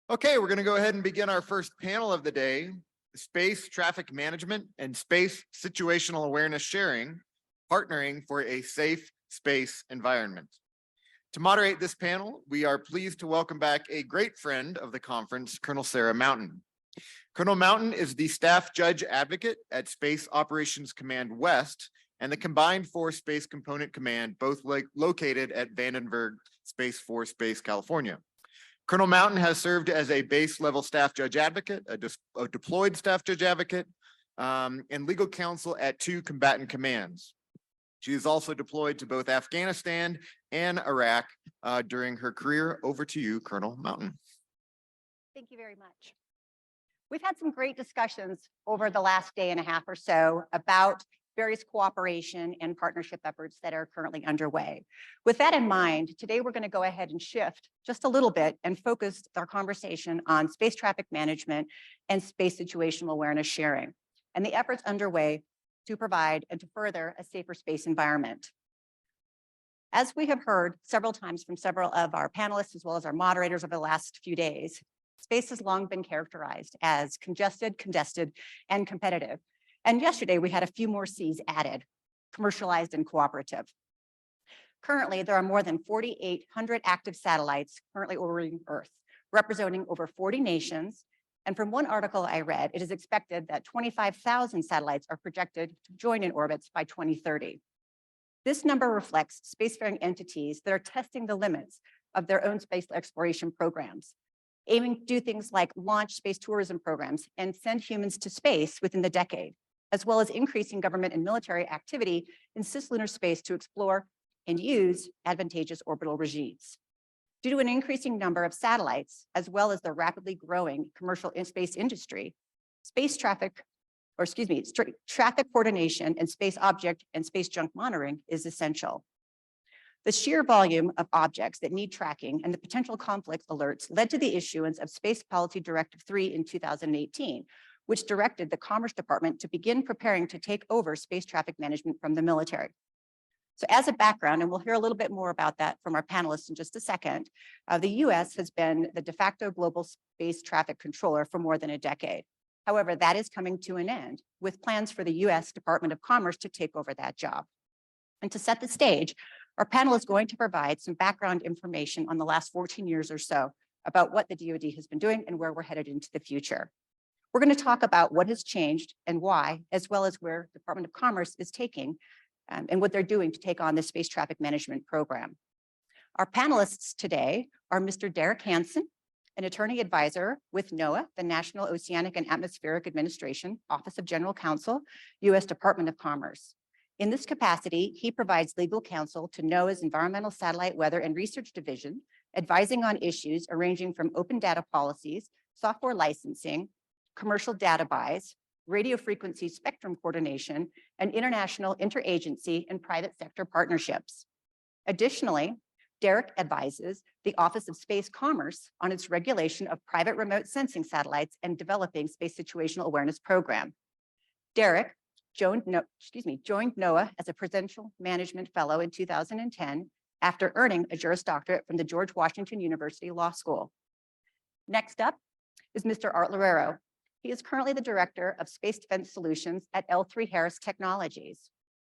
Okay, we're going to go ahead and begin our first panel of the day, Space Traffic Management and Space Situational Awareness Sharing, Partnering for a Safe Space Environment. To moderate this panel, we are pleased to welcome back a great friend of the conference, Colonel Sarah Mountin. Colonel Mountin is the Staff Judge Advocate at Space Operations Command West and the Combined Force Space Component Command, both located at Vandenberg Space Force Base, California. Colonel Mountin has served as a base level staff judge advocate, a deployed staff judge advocate, and legal counsel at 2 combatant commands. She is also deployed to both Afghanistan and Iraq during her career. Over to you, Colonel Mountin. Thank you very much. We've had some great discussions over the last day and a half or so about various cooperation and partnership efforts that are currently underway. With that in mind, today we're going to go ahead and shift just a little bit and focus our conversation on space traffic management and space situational awareness sharing and the efforts underway to provide and to further a safer space environment. As we have heard several times from several of our panelists as well as our moderators over the last few days, space has long been characterized as congested, contested, and competitive. And yesterday we had a few more C's added, commercialized and cooperative. Currently, there are more than 4,800 active satellites currently orbiting Earth, representing over 40 nations. And from one article I read, it is expected that 25,000 satellites are projected to join in orbits by 2030. This number reflects spacefaring entities that are testing the limits of their own space exploration programs, aiming to do things like launch space tourism programs and send humans to space within the decade, as well as increasing government and military activity in cislunar space to explore and use advantageous orbital regimes. Due to an increasing number of satellites, as well as the rapidly growing commercial space industry, traffic coordination and space object and space junk monitoring is essential. The sheer volume of objects that need tracking and the potential conflict alerts led to the issuance of Space Policy Directive 3 in 2018, which directed the Commerce Department to begin preparing to take over space traffic management from the military. So as a background, and we'll hear a little bit more about that from our panelists in just a second, the US has been the de facto global space traffic controller for more than a decade. However, that is coming to an end with plans for the US Department of Commerce to take over that job. And to set the stage, our panel is going to provide some background information on the last 14 years or so about what the DoD has been doing and where we're headed into the future. We're going to talk about what has changed and why, as well as where the Department of Commerce is taking and what they're doing to take on the space traffic management program. Our panelists today are Mr. Derek Hanson, an attorney advisor with NOAA, the National Oceanic and Atmospheric Administration, Office of General Counsel, U.S. Department of Commerce. In this capacity, he provides legal counsel to NOAA's Environmental Satellite Weather and Research Division, advising on issues ranging from open data policies, software licensing, commercial data buys, radio frequency spectrum coordination, and international interagency and private sector partnerships. Additionally, Derek advises the Office of Space Commerce on its regulation of private remote sensing satellites and developing space situational awareness program. Derek joined NOAA as a Presidential Management Fellow in 2010 after earning a Juris Doctorate from the George Washington University Law School. Next up is Mr. Art Loureiro. He is currently the Director of Space Defense Solutions at L3Harris Technologies.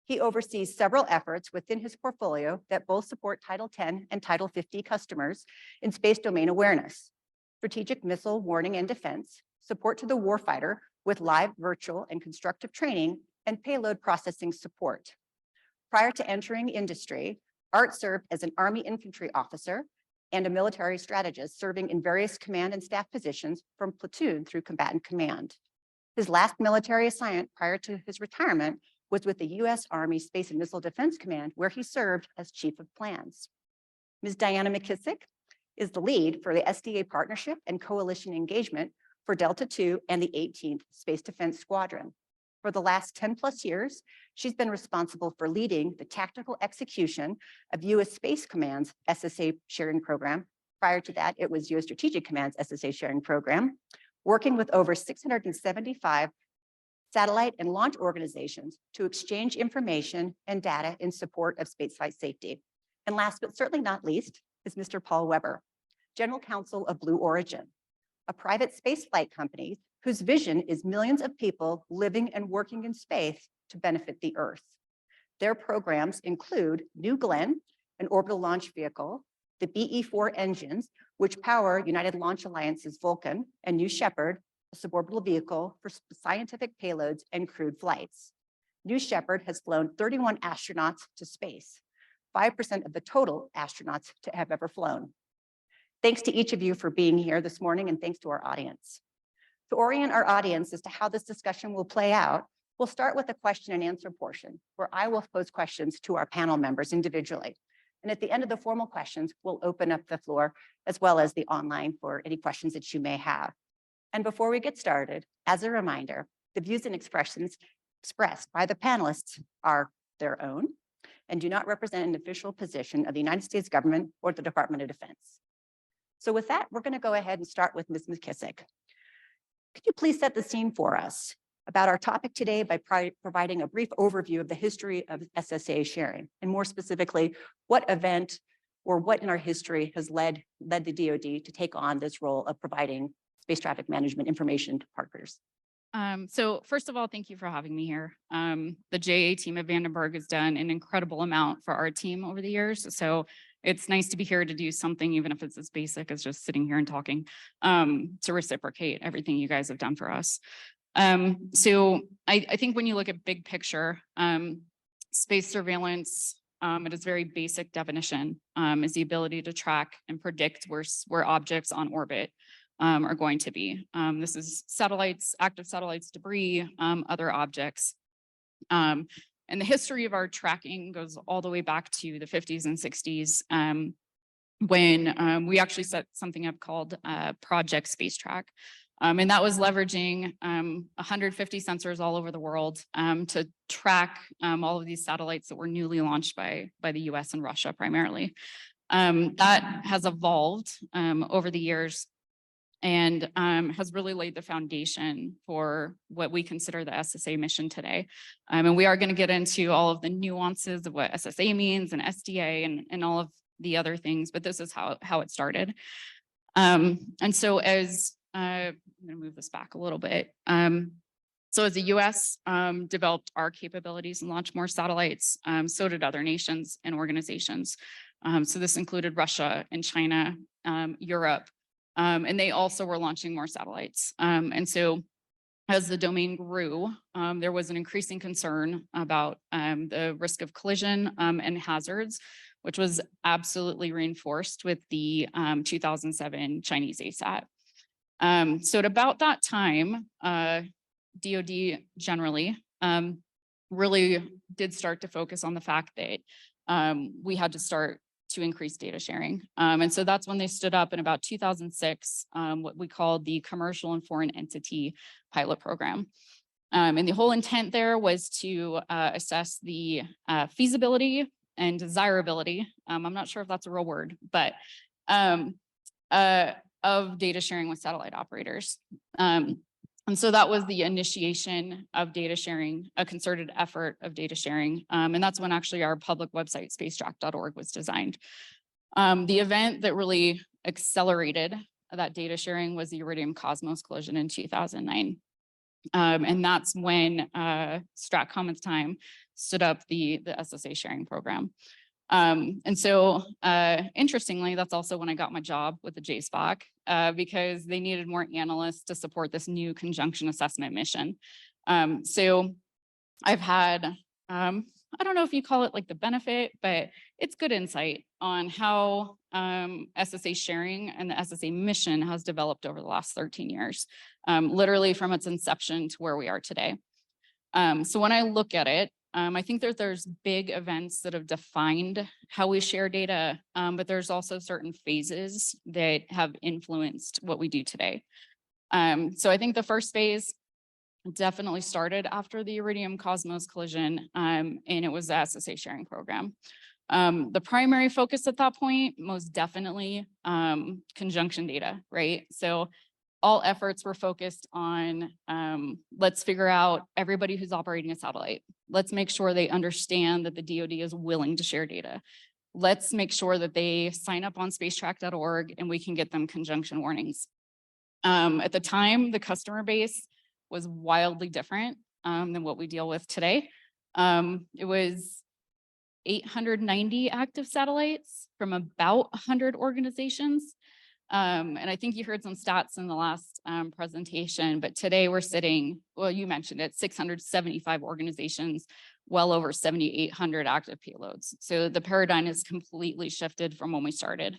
He oversees several efforts within his portfolio that both support Title 10 and Title 50 customers in space domain awareness, strategic missile warning and defense, support to the warfighter with live, virtual, and constructive training, and payload processing support. Prior to entering industry, Art served as an Army infantry officer and a military strategist, serving in various command and staff positions from platoon through combatant command. His last military assignment prior to his retirement was with the U.S. Army Space and Missile Defense Command, where he served as Chief of Plans. Ms. Diana McKissock is the lead for the SDA Partnership and Coalition Engagement for Delta II and the 18th Space Defense Squadron. For the last 10 plus years, she's been responsible for leading the tactical execution of U.S. Space Command's SSA sharing program. Prior to that, it was U.S. Strategic Command's SSA sharing program, working with over 675 satellite and launch organizations to exchange information and data in support of spaceflight safety. And last but certainly not least is Mr. Paul Weber, General Counsel of Blue Origin. a private spaceflight company whose vision is millions of people living and working in space to benefit the Earth. Their programs include New Glenn, an orbital launch vehicle, the BE-4 engines, which power United Launch Alliance's Vulcan, and New Shepard, a suborbital vehicle for scientific payloads and crewed flights. New Shepard has flown 31 astronauts to space, 5% of the total astronauts to have ever flown. Thanks to each of you for being here this morning, and thanks to our audience. To orient our audience as to how this discussion will play out, we'll start with the question and answer portion, where I will pose questions to our panel members individually. And at the end of the formal questions, we'll open up the floor as well as the online for any questions that you may have. And before we get started, as a reminder, the views and expressions expressed by the panelists are their own and do not represent an official position of the United States government or the Department of Defense. So with that, we're going to go ahead and start with Ms. McKissock. Could you please set the scene for us about our topic today by providing a brief overview of the history of SSA sharing, and more specifically, what event or what in our history has led the DoD to take on this role of providing space traffic management information to partners? So first of all, thank you for having me here. The JA team at Vandenberg has done an incredible amount for our team over the years. So it's nice to be here to do something, even if it's as basic as just sitting here and talking, to reciprocate everything you guys have done for us. So I think when you look at big picture, space surveillance, at its very basic definition, is the ability to track and predict where objects on orbit are going to be. This is satellites, active satellites, debris, other objects. And the history of our tracking goes all the way back to the 50s and 60s, when we actually set something up called Project Space Track. And that was leveraging 150 sensors all over the world to track all of these satellites that were newly launched by the US and Russia primarily. That has evolved over the years and has really laid the foundation for what we consider the SSA mission today. And we are going to get into all of the nuances of what SSA means and SDA and all of the other things, but this is how it started. And so as I'm going to move this back a little bit. So as the US developed our capabilities and launched more satellites, so did other nations and organizations. So this included Russia and China, Europe, and they also were launching more satellites. And so as the domain grew, there was an increasing concern about the risk of collision and hazards, which was absolutely reinforced with the 2007 Chinese ASAT. So at about that time, DoD generally really did start to focus on the fact that we had to start to increase data sharing. And so that's when they stood up in about 2006, what we called the Commercial and Foreign Entity Pilot Program. And the whole intent there was to assess the feasibility and desirability, I'm not sure if that's a real word, but of data sharing with satellite operators. And so that was the initiation of data sharing, a concerted effort of data sharing. And that's when actually our public website, spacetrack.org, was designed. The event that really accelerated that data sharing was the Iridium Cosmos collision in 2009. And that's when STRATCOM at the time stood up the SSA sharing program. And so interestingly, that's also when I got my job with the JSPAC, because they needed more analysts to support this new conjunction assessment mission. So I've had, I don't know if you call it like the benefit, but it's good insight on how SSA sharing and the SSA mission has developed over the last 13 years, literally from its inception to where we are today. So when I look at it, I think that there's big events that have defined how we share data, but there's also certain phases that have influenced what we do today. So I think the first phase definitely started after the Iridium Cosmos collision, and it was the SSA sharing program. The primary focus at that point, most definitely conjunction data, right? So all efforts were focused on, let's figure out everybody who's operating a satellite. Let's make sure they understand that the DoD is willing to share data. Let's make sure that they sign up on spacetrack.org and we can get them conjunction warnings. At the time, the customer base was wildly different than what we deal with today. It was 890 active satellites from about 100 organizations. And I think you heard some stats in the last presentation, but today we're sitting, well, you mentioned it, 675 organizations, well over 7,800 active payloads. So the paradigm has completely shifted from when we started.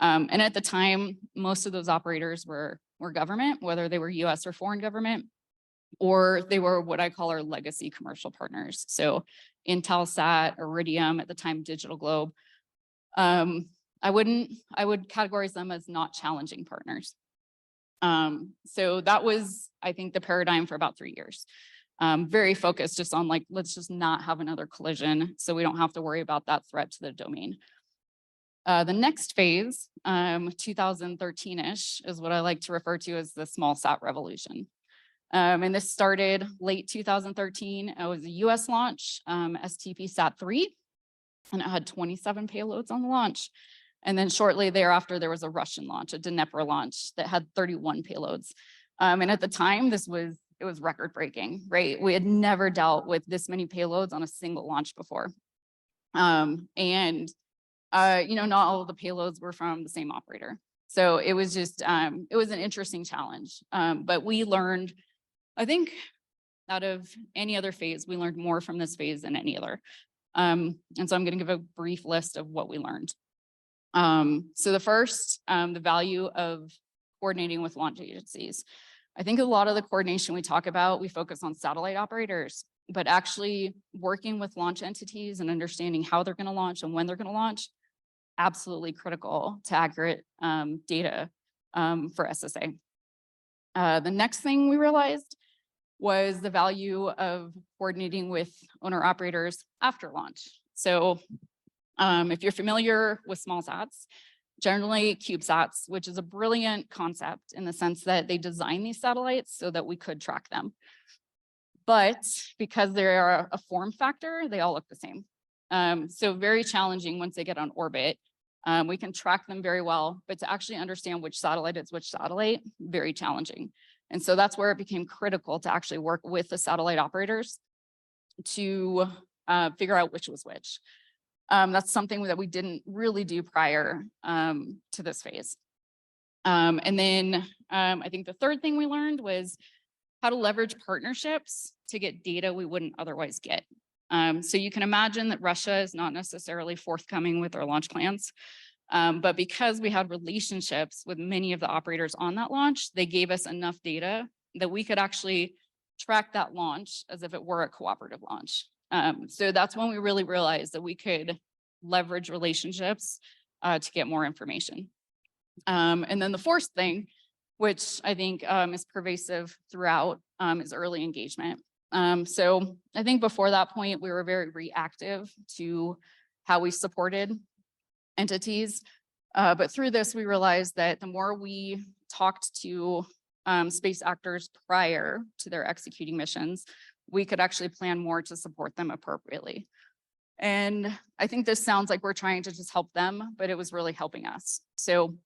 And at the time, most of those operators were government, whether they were US or foreign government, or they were what I call our legacy commercial partners. So Intelsat, Iridium, at the time, Digital Globe. I would categorize them as not challenging partners. So that was, I think, the paradigm for about 3 years. Very focused just on like, let's just not have another collision so we don't have to worry about that threat to the domain. The next phase, 2013-ish, is what I like to refer to as the small sat revolution. And this started late 2013. It was a US launch, STP-SAT-3, and it had 27 payloads on the launch. And then shortly thereafter, there was a Russian launch, a Dnepr launch that had 31 payloads. And at the time, it was record breaking, right? We had never dealt with this many payloads on a single launch before. Not all of the payloads were from the same operator. So it was just, it was an interesting challenge. But we learned, I think, out of any other phase, we learned more from this phase than any other. And so I'm going to give a brief list of what we learned. So the first, the value of coordinating with launch agencies. I think a lot of the coordination we talk about, we focus on satellite operators, but actually working with launch entities and understanding how they're going to launch and when they're going to launch, absolutely critical to accurate data for SSA. The next thing we realized was the value of coordinating with owner operators after launch. So if you're familiar with small sats, generally CubeSats, which is a brilliant concept in the sense that they design these satellites so that we could track them. But because they're a form factor, they all look the same. So very challenging once they get on orbit. We can track them very well, but to actually understand which satellite is which satellite, very challenging. And so that's where it became critical to actually work with the satellite operators to figure out which was which. That's something that we didn't really do prior to this phase. And then I think the third thing we learned was how to leverage partnerships to get data we wouldn't otherwise get. So you can imagine that Russia is not necessarily forthcoming with their launch plans. But because we had relationships with many of the operators on that launch, they gave us enough data that we could actually track that launch as if it were a cooperative launch. So that's when we really realized that we could leverage relationships to get more information. And then the fourth thing, which I think is pervasive throughout, is early engagement. So I think before that point, we were very reactive to how we supported entities. But through this, we realized that the more we talked to space actors prior to their executing missions, we could actually plan more to support them appropriately. And I think this sounds like we're trying to just help them, but it was really helping us. So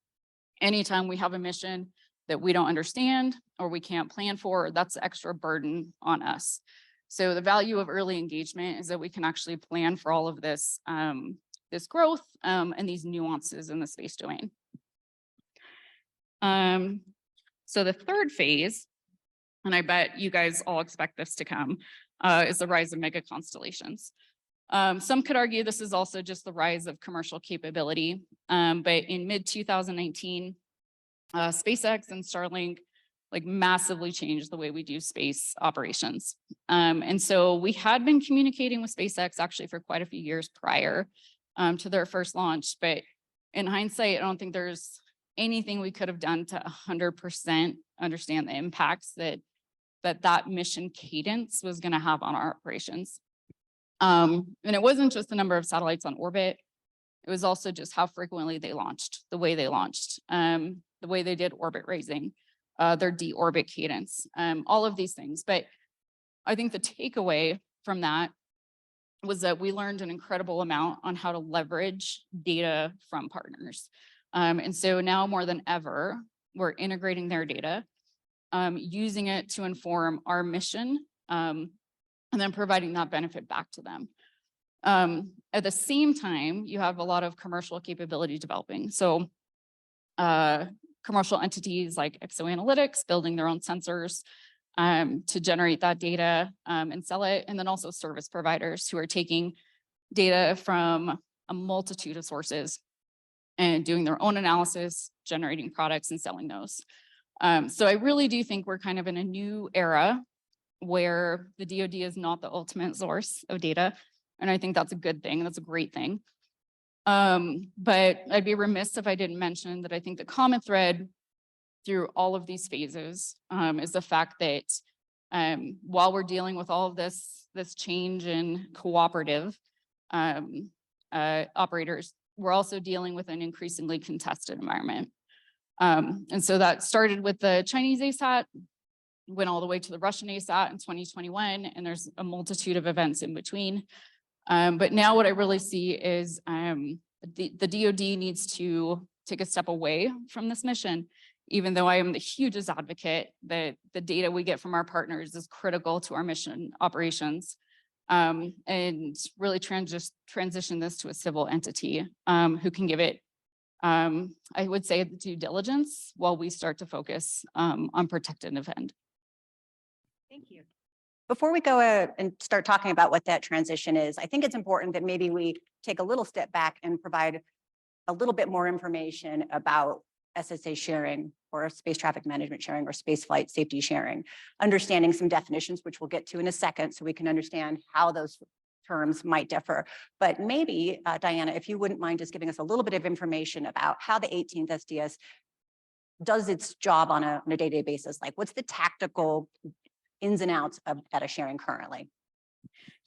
anytime we have a mission that we don't understand or we can't plan for, that's extra burden on us. So the value of early engagement is that we can actually plan for all of this, this growth and these nuances in the space domain. So the third phase, and I bet you guys all expect this to come, is the rise of mega constellations. Some could argue this is also just the rise of commercial capability, but in mid-2019, SpaceX and Starlink massively changed the way we do space operations. And so we had been communicating with SpaceX actually for quite a few years prior to their first launch, but in hindsight, I don't think there's anything we could have done to 100% understand the impacts that mission cadence was going to have on our operations. And it wasn't just the number of satellites on orbit. It was also just how frequently they launched, the way they launched, the way they did orbit raising, their deorbit cadence, all of these things. But I think the takeaway from that was that we learned an incredible amount on how to leverage data from partners. And so now more than ever, we're integrating their data, using it to inform our mission, and then providing that benefit back to them. At the same time, you have a lot of commercial capability developing. So commercial entities like Exoanalytics building their own sensors to generate that data and sell it. And then also service providers who are taking data from a multitude of sources and doing their own analysis, generating products and selling those. So I really do think we're kind of in a new era where the DoD is not the ultimate source of data. And I think that's a good thing. That's a great thing. But I'd be remiss if I didn't mention that I think the common thread through all of these phases is the fact that while we're dealing with all of this change in cooperative operators, we're also dealing with an increasingly contested environment. And so that started with the Chinese ASAT, went all the way to the Russian ASAT in 2021, and there's a multitude of events in between. But now what I really see is the DoD needs to take a step away from this mission, even though I am the hugest advocate that the data we get from our partners is critical to our mission operations, and really transition this to a civil entity who can give it, I would say, due diligence while we start to focus on protect and defend. Thank you. Before we go and start talking about what that transition is, I think it's important that maybe we take a little step back and provide a little bit more information about SSA sharing or space traffic management sharing or space flight safety sharing, understanding some definitions, which we'll get to in a second, so we can understand how those terms might differ. But maybe, Diana, if you wouldn't mind just giving us a little bit of information about how the 18th SDS does its job on a day-to-day basis. Like, what's the tactical ins and outs of data sharing currently?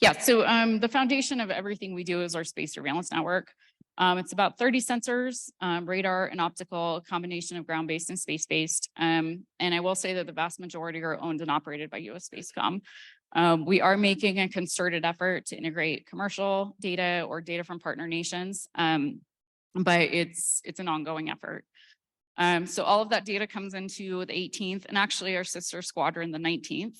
Yeah, so the foundation of everything we do is our space surveillance network. It's about 30 sensors, radar and optical, combination of ground-based and space-based. And I will say that the vast majority are owned and operated by USSPACECOM. We are making a concerted effort to integrate commercial data or data from partner nations, but it's an ongoing effort. So all of that data comes into the 18th, and actually our sister squadron, the 19th,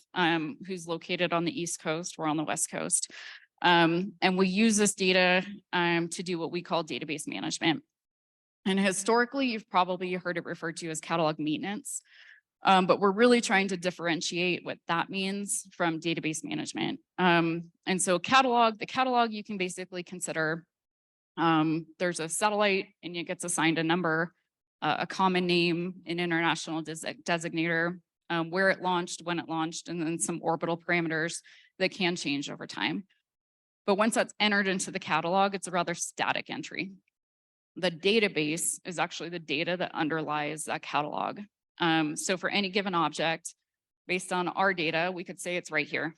who's located on the East Coast, we're on the West Coast. And we use this data to do what we call database management. And historically, you've probably heard it referred to as catalog maintenance, but we're really trying to differentiate what that means from database management. And so the catalog you can basically consider, there's a satellite and it gets assigned a number, a common name, an international designator, where it launched, when it launched, and then some orbital parameters that can change over time. But once that's entered into the catalog, it's a rather static entry. The database is actually the data that underlies that catalog. So for any given object, based on our data, we could say it's right here.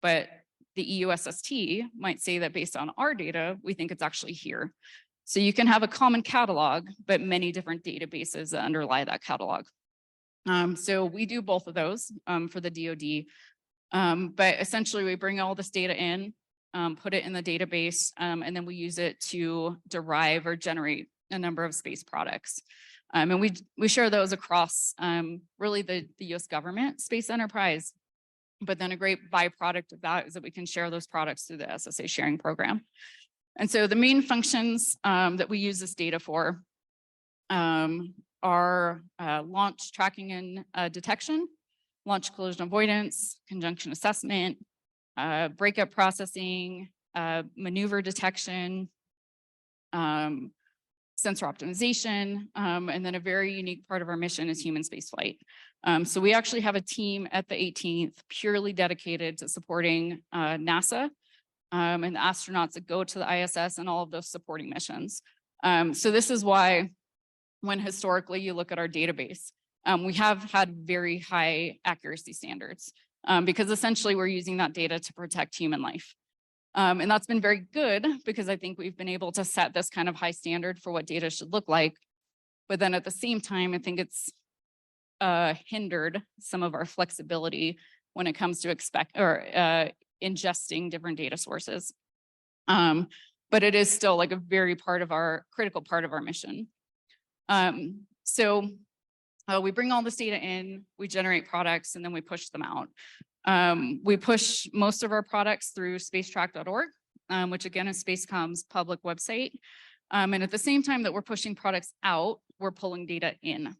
But the EUSST might say that based on our data, we think it's actually here. So you can have a common catalog, but many different databases that underlie that catalog. So we do both of those for the DoD. But essentially, we bring all this data in, put it in the database, and then we use it to derive or generate a number of space products. And we share those across really the US government space enterprise. But then a great byproduct of that is that we can share those products through the SSA sharing program. And so the main functions that we use this data for are launch tracking and detection, launch collision avoidance, conjunction assessment, breakup processing, maneuver detection, sensor optimization, and then a very unique part of our mission is human spaceflight. So we actually have a team at the 18th purely dedicated to supporting NASA and the astronauts that go to the ISS and all of those supporting missions. So this is why when historically you look at our database, we have had very high accuracy standards because essentially we're using that data to protect human life. And that's been very good because I think we've been able to set this kind of high standard for what data should look like. But then at the same time, I think it's hindered some of our flexibility when it comes to ingesting different data sources. But it is still like a very critical part of our mission. So We bring all this data in, we generate products, and then we push them out. We push most of our products through spacetrack.org, which again is Spacecom's public website. And at the same time that we're pushing products out, we're pulling data in.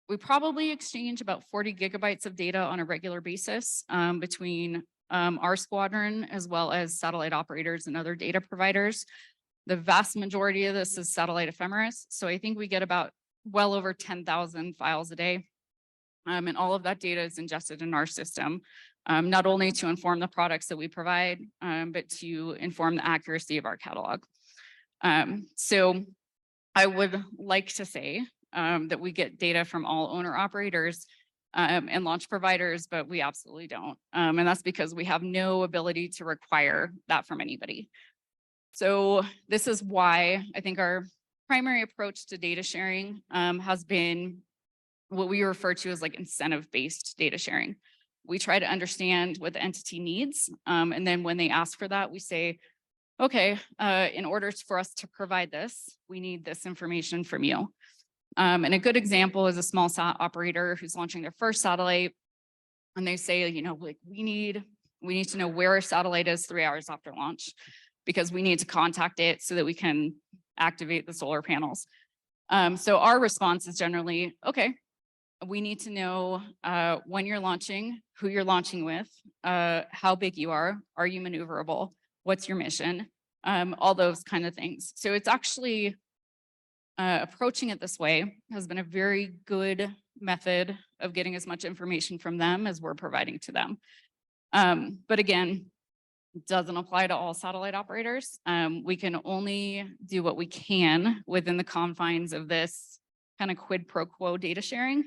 We probably exchange about 40 gigabytes of data on a regular basis between our squadron as well as satellite operators and other data providers. The vast majority of this is satellite ephemeris. So I think we get about well over 10,000 files a day. And all of that data is ingested in our system, not only to inform the products that we provide, but to inform the accuracy of our catalog. So I would like to say that we get data from all owner operators and launch providers, but we absolutely don't. And that's because we have no ability to require that from anybody. So this is why I think our primary approach to data sharing has been what we refer to as like incentive-based data sharing. We try to understand what the entity needs. And then when they ask for that, we say, okay, in order for us to provide this, we need this information from you. And a good example is a small sat operator who's launching their first satellite. And they say, you know, like we need to know where a satellite is 3 hours after launch, because we need to contact it so that we can activate the solar panels. So our response is generally, okay, we need to know when you're launching, who you're launching with, how big you are you maneuverable, what's your mission, all those kind of things. So it's actually approaching it this way has been a very good method of getting as much information from them as we're providing to them. But again, it doesn't apply to all satellite operators. We can only do what we can within the confines of this kind of quid pro quo data sharing,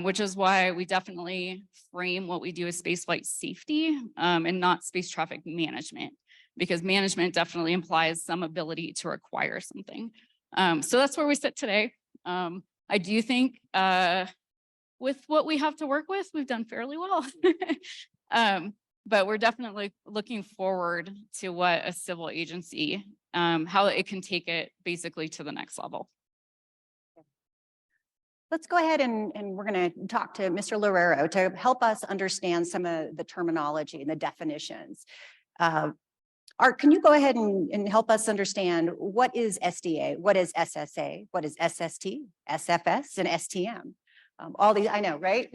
which is why we definitely frame what we do as spaceflight safety and not space traffic management, because management definitely implies some ability to require something. So that's where we sit today. I do think with what we have to work with, we've done fairly well. But we're definitely looking forward to what a civil agency, how it can take it basically to the next level. Let's go ahead and we're going to talk to Mr. Loureiro to help us understand some of the terminology and the definitions. Art, can you go ahead and help us understand what is SDA, what is SSA, what is SST, SFS, and STM? All these, I know, right?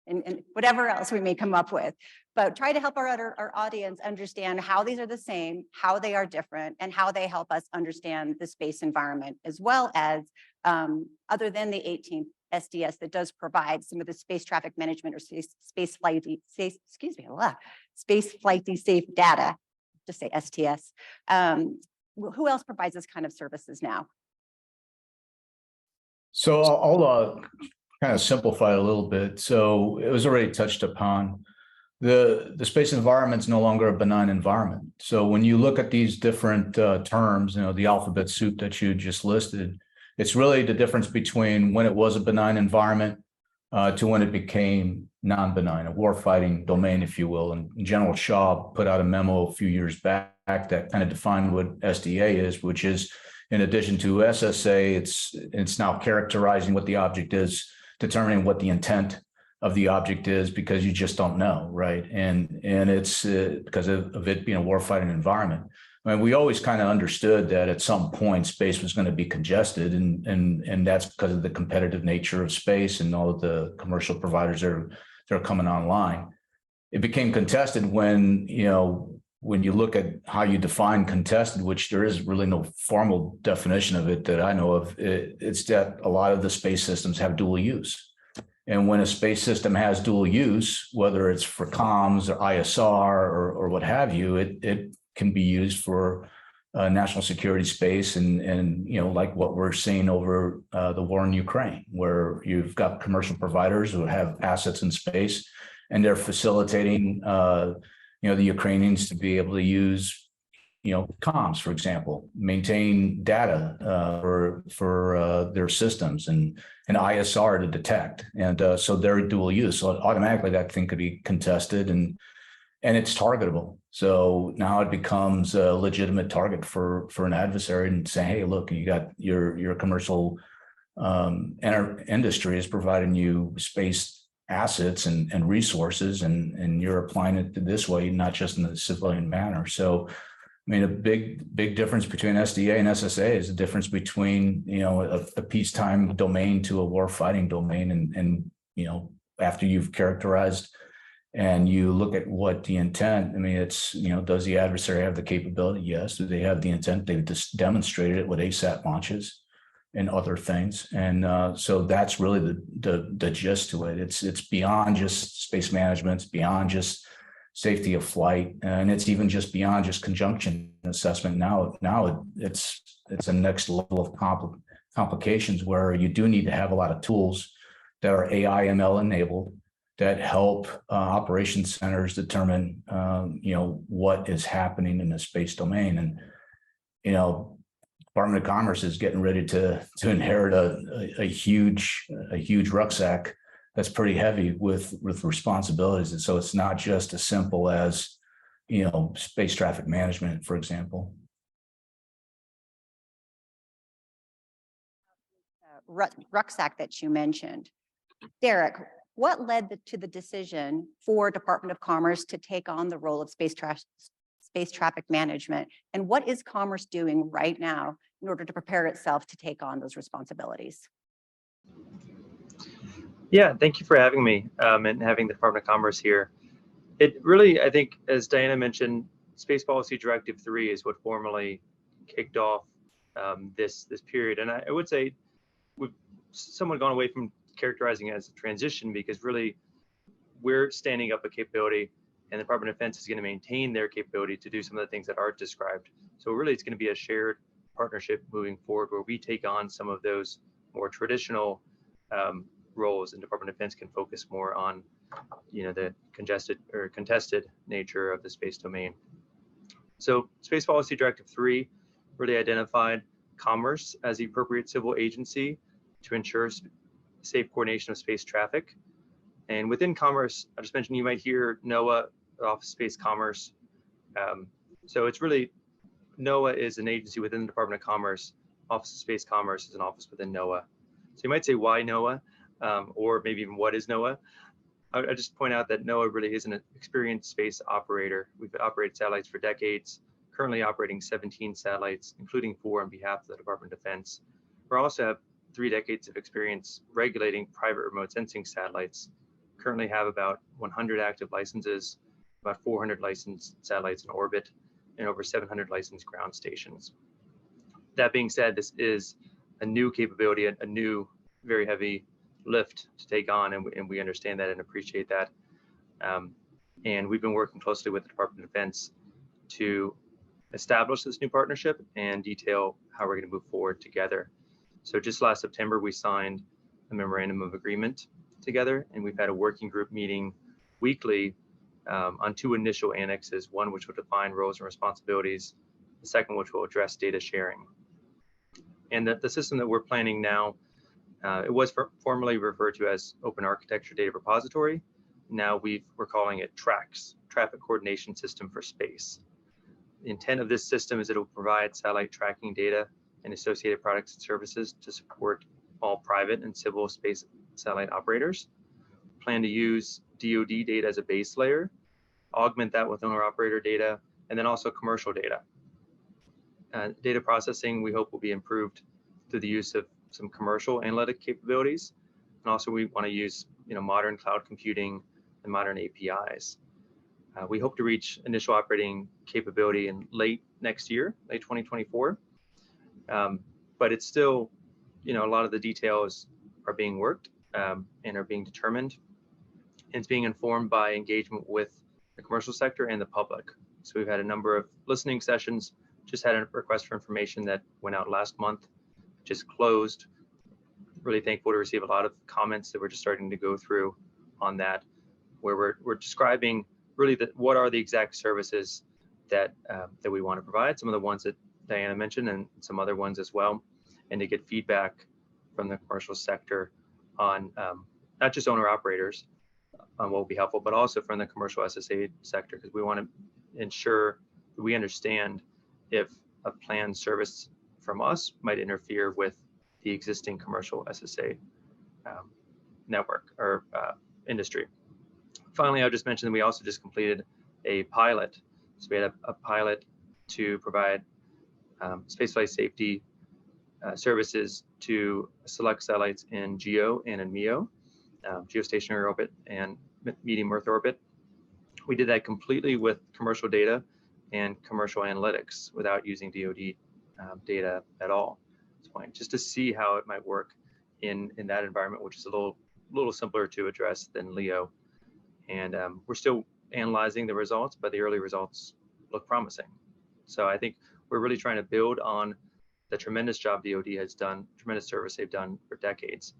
and whatever else we may come up with. But try to help our audience understand how these are the same, how they are different, and how they help us understand the space environment, as well as other than the 18th SDS that does provide some of the space traffic management or space flighty safe data, just say STS. Who else provides this kind of services now? So I'll kind of simplify it a little bit. So it was already touched upon. The space environment is no longer a benign environment. So when you look at these different terms, you know, the alphabet soup that you just listed, it's really the difference between when it was a benign environment to when it became non-benign, a warfighting domain, if you will. And General Shaw put out a memo a few years back that kind of defined what SDA is, which is, in addition to SSA, it's now characterizing what the object is, determining what the intent of the object is, because you just don't know, right? And it's because of it being a warfighting environment. I mean, we always kind of understood that at some point space was going to be congested, and that's because of the competitive nature of space and all of the commercial providers that are coming online. It became contested when, you know, when you look at how you define contested, which there is really no formal definition of it that I know of, it's that a lot of the space systems have dual use. And when a space system has dual use, whether it's for comms or ISR or what have you, it can be used for national security space and you know, like what we're seeing over the war in Ukraine, where you've got commercial providers who have assets in space and they're facilitating you know, the Ukrainians to be able to use, you know, comms, for example, maintain data for their systems and ISR to detect. And so they're dual use. So automatically that thing could be contested. And and it's targetable. So now it becomes a legitimate target for an adversary and say, hey, look, you got your commercial industry is providing you space assets and resources, and you're applying it this way, not just in a civilian manner. So, I mean, a big difference between SDA and SSA is the difference between, you know, a peacetime domain to a war fighting domain. And, you know, after you've characterized and you look at what the intent, I mean, it's, you know, does the adversary have the capability? Yes. Do they have the intent? They've just demonstrated it with ASAT launches and other things. And so that's really the gist to it. It's beyond just space management. It's beyond just safety of flight, and it's even just beyond just conjunction assessment. Now it's a next level of complications where you do need to have a lot of tools that are AI ML enabled that help operations centers determine you know, what is happening in the space domain. And you know, Department of Commerce is getting ready to inherit a huge rucksack that's pretty heavy with responsibilities. And so it's not just as simple as, you know, space traffic management, for example. Rucksack that you mentioned. Derek, what led to the decision for Department of Commerce to take on the role of space traffic management? And what is Commerce doing right now in order to prepare itself to take on those responsibilities? Yeah, thank you for having me and having the Department of Commerce here. It really, I think, as Diana mentioned, Space Policy Directive 3 is what formally kicked off this period. And I would say we've somewhat gone away from characterizing it as a transition, because really we're standing up a capability, and the Department of Defense is going to maintain their capability to do some of the things that Art described. So really it's going to be a shared partnership moving forward, where we take on some of those more traditional roles, and Department of Defense can focus more on, you know, the contested nature of the space domain. So Space Policy Directive 3 really identified Commerce as the appropriate civil agency to ensure safe coordination of space traffic. And within Commerce, I just mentioned, you might hear NOAA, Office of Space Commerce. So it's really, NOAA is an agency within the Department of Commerce. Office of Space Commerce is an office within NOAA. So you might say, why NOAA? Or maybe even what is NOAA? I just point out that NOAA really is an experienced space operator. We've operated satellites for decades, currently operating 17 satellites, including 4 on behalf of the Department of Defense. We also have 3 decades of experience regulating private remote sensing satellites, currently have about 100 active licenses, about 400 licensed satellites in orbit, and over 700 licensed ground stations. That being said, this is a new capability, a new, very heavy lift to take on, and we understand that and appreciate that. And we've been working closely with the Department of Defense to establish this new partnership and detail how we're going to move forward together. So just last September, we signed a memorandum of agreement together, and we've had a working group meeting weekly on 2 initial annexes, one which will define roles and responsibilities, the second which will address data sharing. And the system that we're planning now, it was formerly referred to as Open Architecture Data Repository. Now we're calling it TRAX, Traffic Coordination System for Space. The intent of this system is it will provide satellite tracking data and associated products and services to support all private and civil space satellite operators. Plan to use DoD data as a base layer, augment that with owner-operator data, and then also commercial data. Data processing, we hope, will be improved through the use of some commercial analytic capabilities, and also we want to use, you know, modern cloud computing and modern APIs. We hope to reach initial operating capability in late next year, late 2024. But it's still, you know, a lot of the details are being worked and are being determined. And it's being informed by engagement with the commercial sector and the public. So we've had a number of listening sessions, just had a request for information that went out last month, just closed. Really thankful to receive a lot of comments that we're just starting to go through on that, where we're describing really what are the exact services that that we want to provide, some of the ones that Diana mentioned and some other ones as well, and to get feedback from the commercial sector on not just owner operators, what will be helpful, but also from the commercial SSA sector, because we want to ensure that we understand if a planned service from us might interfere with the existing commercial SSA network or industry. Finally, I'll just mention that we also just completed a pilot. So we had a pilot to provide spaceflight safety services to select satellites in GEO and in MEO, geostationary orbit and medium Earth orbit. We did that completely with commercial data and commercial analytics without using DoD data at all at this point, just to see how it might work in that environment, which is a little simpler to address than LEO. And we're still analyzing the results, but the early results look promising. So I think we're really trying to build on the tremendous job DoD has done, tremendous service they've done for decades,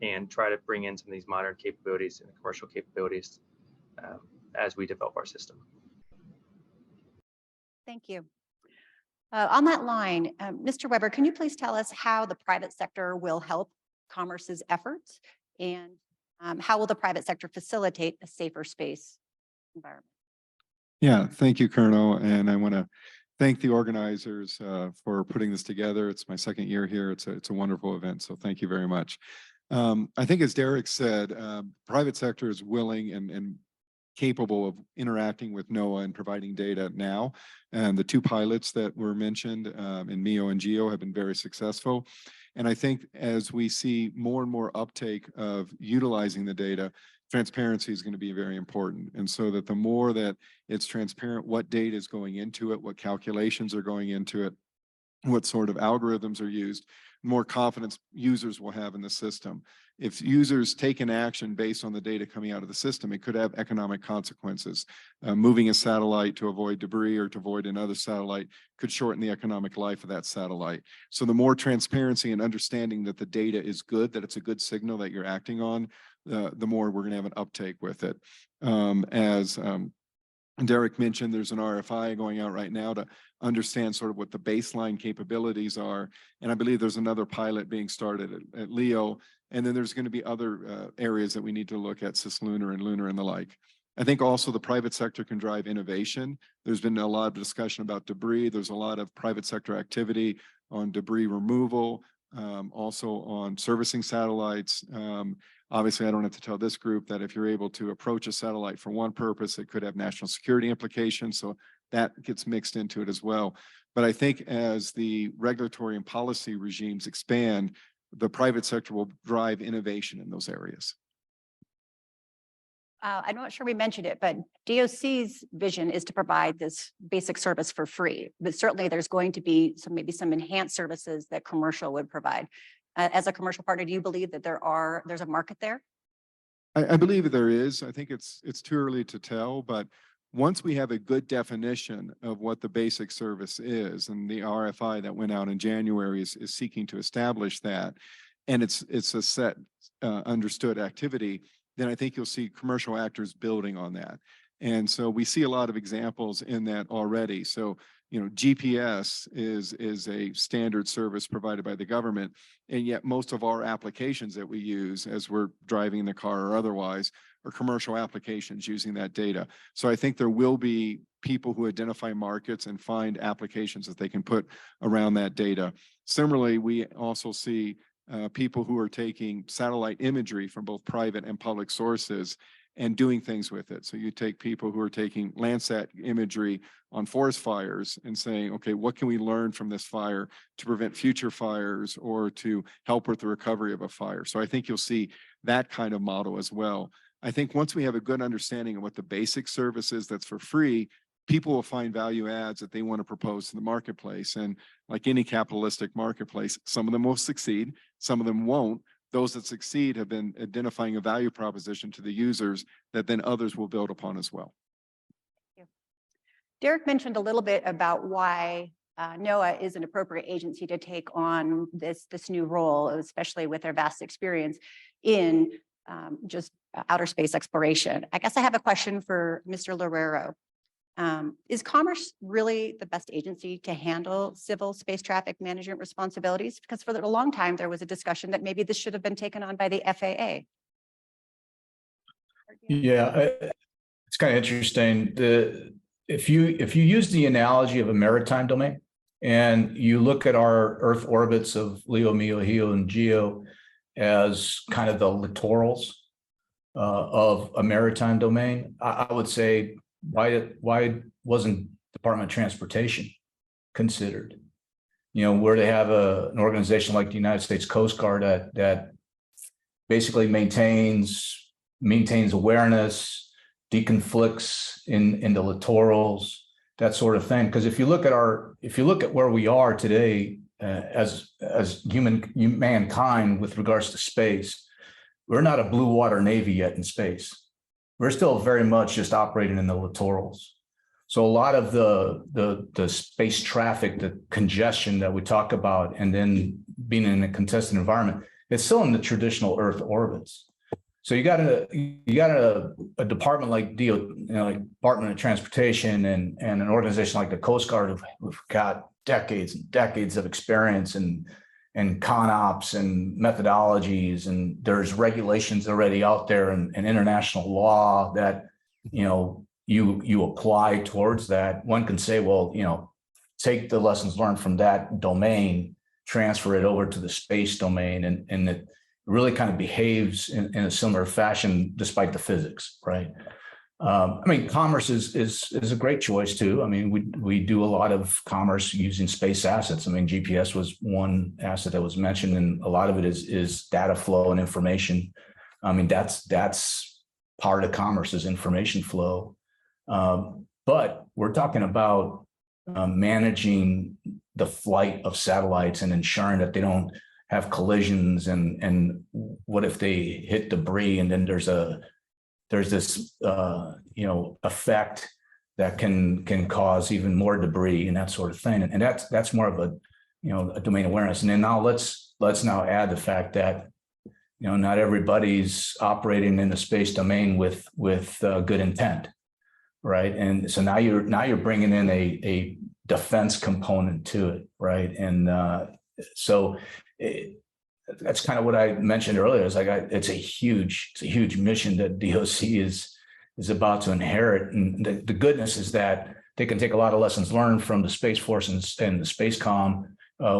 and try to bring in some of these modern capabilities and commercial capabilities as we develop our system. Thank you. On that line, Mr. Weber, can you please tell us how the private sector will help Commerce's efforts, and how will the private sector facilitate a safer space environment? Yeah, thank you, Colonel. And I want to thank the organizers for putting this together. It's my second year here. It's a wonderful event. So thank you very much. I think, as Derek said, private sector is willing and capable of interacting with NOAA and providing data now. And the two pilots that were mentioned in MEO and GEO have been very successful. And I think as we see more and more uptake of utilizing the data, transparency is going to be very important. And so that the more that it's transparent what data is going into it, what calculations are going into it, what sort of algorithms are used, more confidence users will have in the system. If users take an action based on the data coming out of the system, it could have economic consequences. Moving a satellite to avoid debris or to avoid another satellite could shorten the economic life of that satellite. So the more transparency and understanding that the data is good, that it's a good signal that you're acting on, the more we're going to have an uptake with it. As Derek mentioned, there's an RFI going out right now to understand sort of what the baseline capabilities are. And I believe there's another pilot being started at LEO. And then there's going to be other areas that we need to look at, cislunar and lunar and the like. I think also the private sector can drive innovation. There's been a lot of discussion about debris. There's a lot of private sector activity on debris removal, also on servicing satellites. Obviously, I don't have to tell this group that if you're able to approach a satellite for one purpose, it could have national security implications. So that gets mixed into it as well. But I think as the regulatory and policy regimes expand, the private sector will drive innovation in those areas. I'm not sure we mentioned it, but DOC's vision is to provide this basic service for free. But certainly there's going to be maybe some enhanced services that commercial would provide. As a commercial partner, do you believe that there's a market there? I believe there is. I think it's too early to tell, but once we have a good definition of what the basic service is, and the RFI that went out in January is seeking to establish that, and it's a set understood activity, then I think you'll see commercial actors building on that. And so we see a lot of examples in that already. So, you know, GPS is a standard service provided by the government, and yet most of our applications that we use as we're driving the car or otherwise are commercial applications using that data. So I think there will be people who identify markets and find applications that they can put around that data. Similarly, we also see people who are taking satellite imagery from both private and public sources and doing things with it. So you take people who are taking Landsat imagery on forest fires and saying, okay, what can we learn from this fire to prevent future fires or to help with the recovery of a fire? So I think you'll see that kind of model as well. I think once we have a good understanding of what the basic service is that's for free, people will find value adds that they want to propose to the marketplace. And like any capitalistic marketplace, some of them will succeed, some of them won't. Those that succeed have been identifying a value proposition to the users that then others will build upon as well. Thank you. Derek mentioned a little bit about why NOAA is an appropriate agency to take on this new role, especially with their vast experience in just outer space exploration. I guess I have a question for Mr. Loureiro. Is Commerce really the best agency to handle civil space traffic management responsibilities? Because for a long time, there was a discussion that maybe this should have been taken on by the FAA. Yeah, it's kind of interesting. If you use the analogy of a maritime domain and you look at our Earth orbits of Leo, Mio, Hio, and Geo as kind of the littorals of a maritime domain, I would say why wasn't Department of Transportation considered? You know, where they have an organization like the United States Coast Guard that basically maintains awareness, deconflicts in the littorals, that sort of thing. Because if you look at where we are today as mankind with regards to space, we're not a blue water navy yet in space. We're still very much just operating in the littorals. So a lot of the space traffic, the congestion that we talk about, and then being in a contested environment, it's still in the traditional Earth orbits. So you got a department like like Department of Transportation and an organization like the Coast Guard who've got decades and decades of experience and CONOPS and methodologies, and there's regulations already out there and international law that you apply towards that. One can say, well, take the lessons learned from that domain, transfer it over to the space domain, and it really kind of behaves in a similar fashion despite the physics, right? I mean, commerce is a great choice too. I mean, we do a lot of commerce using space assets. I mean, GPS was one asset that was mentioned, and a lot of it is data flow and information. I mean, that's part of commerce is information flow. But we're talking about managing the flight of satellites and ensuring that they don't have collisions, and what if they hit debris and then there's this effect that can cause even more debris and that sort of thing, and that's more of a domain awareness. And then now let's now add the fact that not everybody's operating in the space domain with good intent, right? And so now you're bringing in a defense component to it, right? And so that's kind of what I mentioned earlier. Is like it's a huge mission that DOC is about to inherit, and the goodness is that they can take a lot of lessons learned from the Space Force and the SpaceCom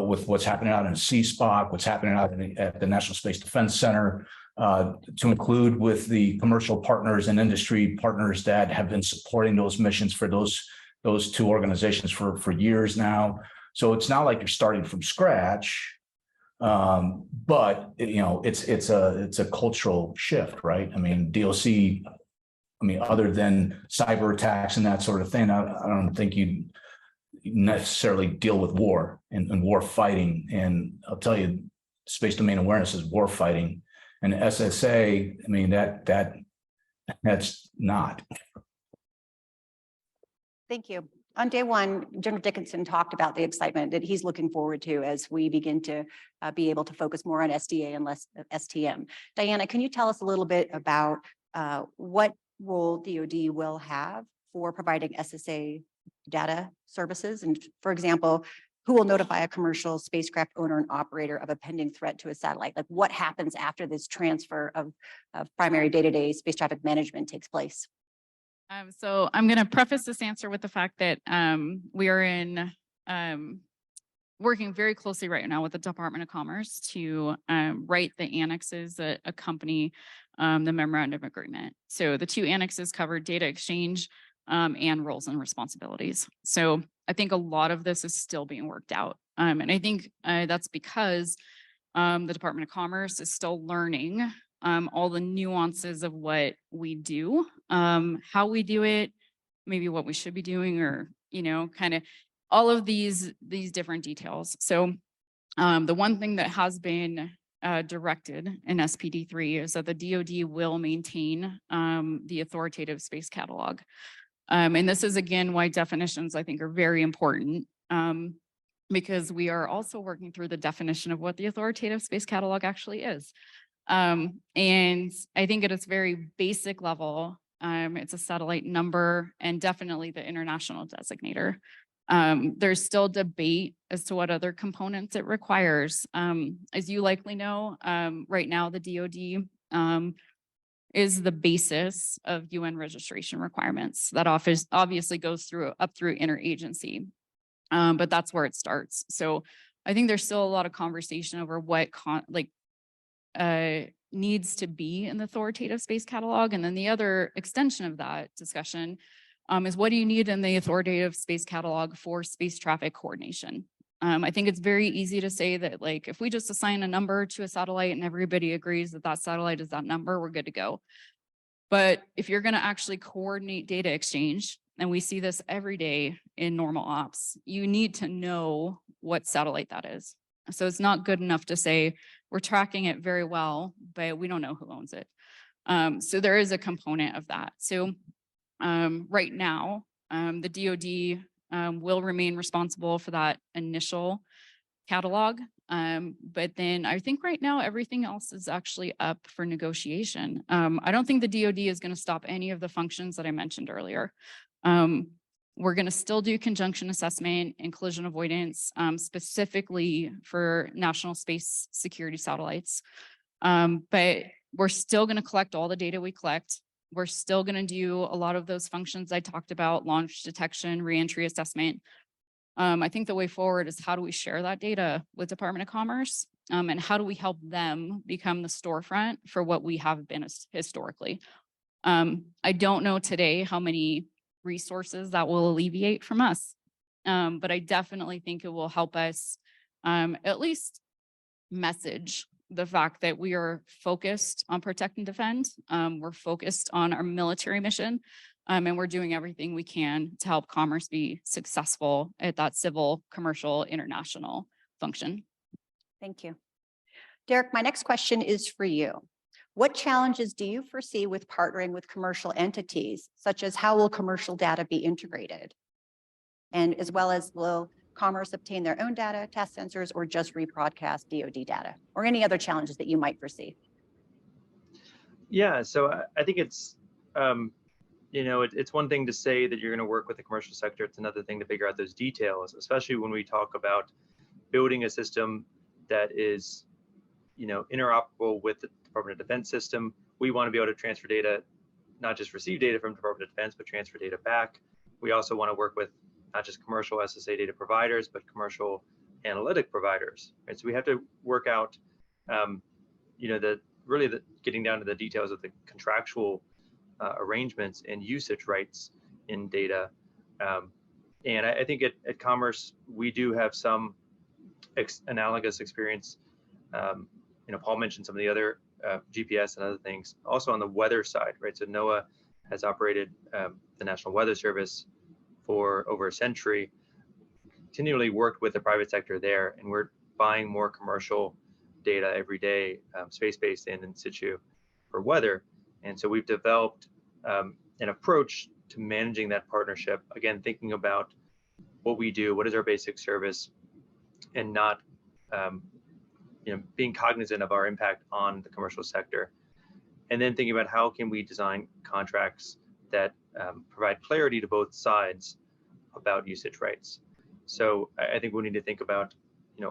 with what's happening out in CSPOC, what's happening out at the National Space Defense Center, to include with the commercial partners and industry partners that have been supporting those missions for those two organizations for years now. So it's not like you're starting from scratch. But it's a cultural shift, right? I mean, DOC, other than cyber attacks and that sort of thing, I don't think you necessarily deal with war and war fighting. And I'll tell you, space domain awareness is war fighting, and SSA, I mean, that's not. Thank you. On day one, General Dickinson talked about the excitement that he's looking forward to as we begin to be able to focus more on SDA and less STM. Diana, can you tell us a little bit about what role DoD will have for providing SSA data services? And for example, who will notify a commercial spacecraft owner and operator of a pending threat to a satellite? Like, what happens after this transfer of primary day-to-day space traffic management takes place? So I'm going to preface this answer with the fact that we are working very closely right now with the Department of Commerce to write the annexes that accompany the memorandum agreement. So the two annexes cover data exchange and roles and responsibilities. So I think a lot of this is still being worked out. And I think that's because the Department of Commerce is still learning all the nuances of what we do, how we do it, maybe what we should be doing, or, kind of all of these different details. So the one thing that has been directed in SPD3 is that the DoD will maintain the authoritative space catalog. And this is, again, why definitions, I think, are very important, because we are also working through the definition of what the authoritative space catalog actually is. And I think at its very basic level, it's a satellite number and definitely the international designator. There's still debate as to what other components it requires. As you likely know, right now the DoD is the basis of UN registration requirements. That obviously goes up through interagency, but that's where it starts. So I think there's still a lot of conversation over what needs to be in the authoritative space catalog. And then the other extension of that discussion is what do you need in the authoritative space catalog for space traffic coordination? I think it's very easy to say that, like, if we just assign a number to a satellite and everybody agrees that that satellite is that number, we're good to go. But if you're going to actually coordinate data exchange, and we see this every day in normal ops, you need to know what satellite that is. So it's not good enough to say we're tracking it very well, but we don't know who owns it. So there is a component of that. So right now, the DoD will remain responsible for that initial catalog. But then I think right now everything else is actually up for negotiation. I don't think the DoD is going to stop any of the functions that I mentioned earlier. We're going to still do conjunction assessment and collision avoidance, specifically for national space security satellites. But we're still going to collect all the data we collect. We're still going to do a lot of those functions I talked about: launch detection, reentry assessment. I think the way forward is, how do we share that data with Department of Commerce? And how do we help them become the storefront for what we have been historically? I don't know today how many resources that will alleviate from us, but I definitely think it will help us at least message the fact that we are focused on protect and defend. We're focused on our military mission, and we're doing everything we can to help commerce be successful at that civil, commercial, international function. Thank you. Derek, my next question is for you. What challenges do you foresee with partnering with commercial entities, such as how will commercial data be integrated? And as well as, will Commerce obtain their own data, test sensors, or just rebroadcast DoD data, or any other challenges that you might foresee? Yeah, so I think it's, it's one thing to say that you're going to work with the commercial sector. It's another thing to figure out those details, especially when we talk about building a system that is, interoperable with the Department of Defense system. We want to be able to transfer data, not just receive data from Department of Defense, but transfer data back. We also want to work with not just commercial SSA data providers, but commercial analytic providers. Right? So we have to work out, getting down to the details of the contractual arrangements and usage rights in data. And I think at Commerce, we do have some analogous experience. Paul mentioned some of the other GPS and other things. Also on the weather side, right? So NOAA has operated the National Weather Service for over a century, continually worked with the private sector there, and we're buying more commercial data every day, space-based and in situ, for weather. And so we've developed an approach to managing that partnership, again, thinking about what we do, what is our basic service, and not being cognizant of our impact on the commercial sector. And then thinking about how can we design contracts that provide clarity to both sides about usage rights. So I think we need to think about,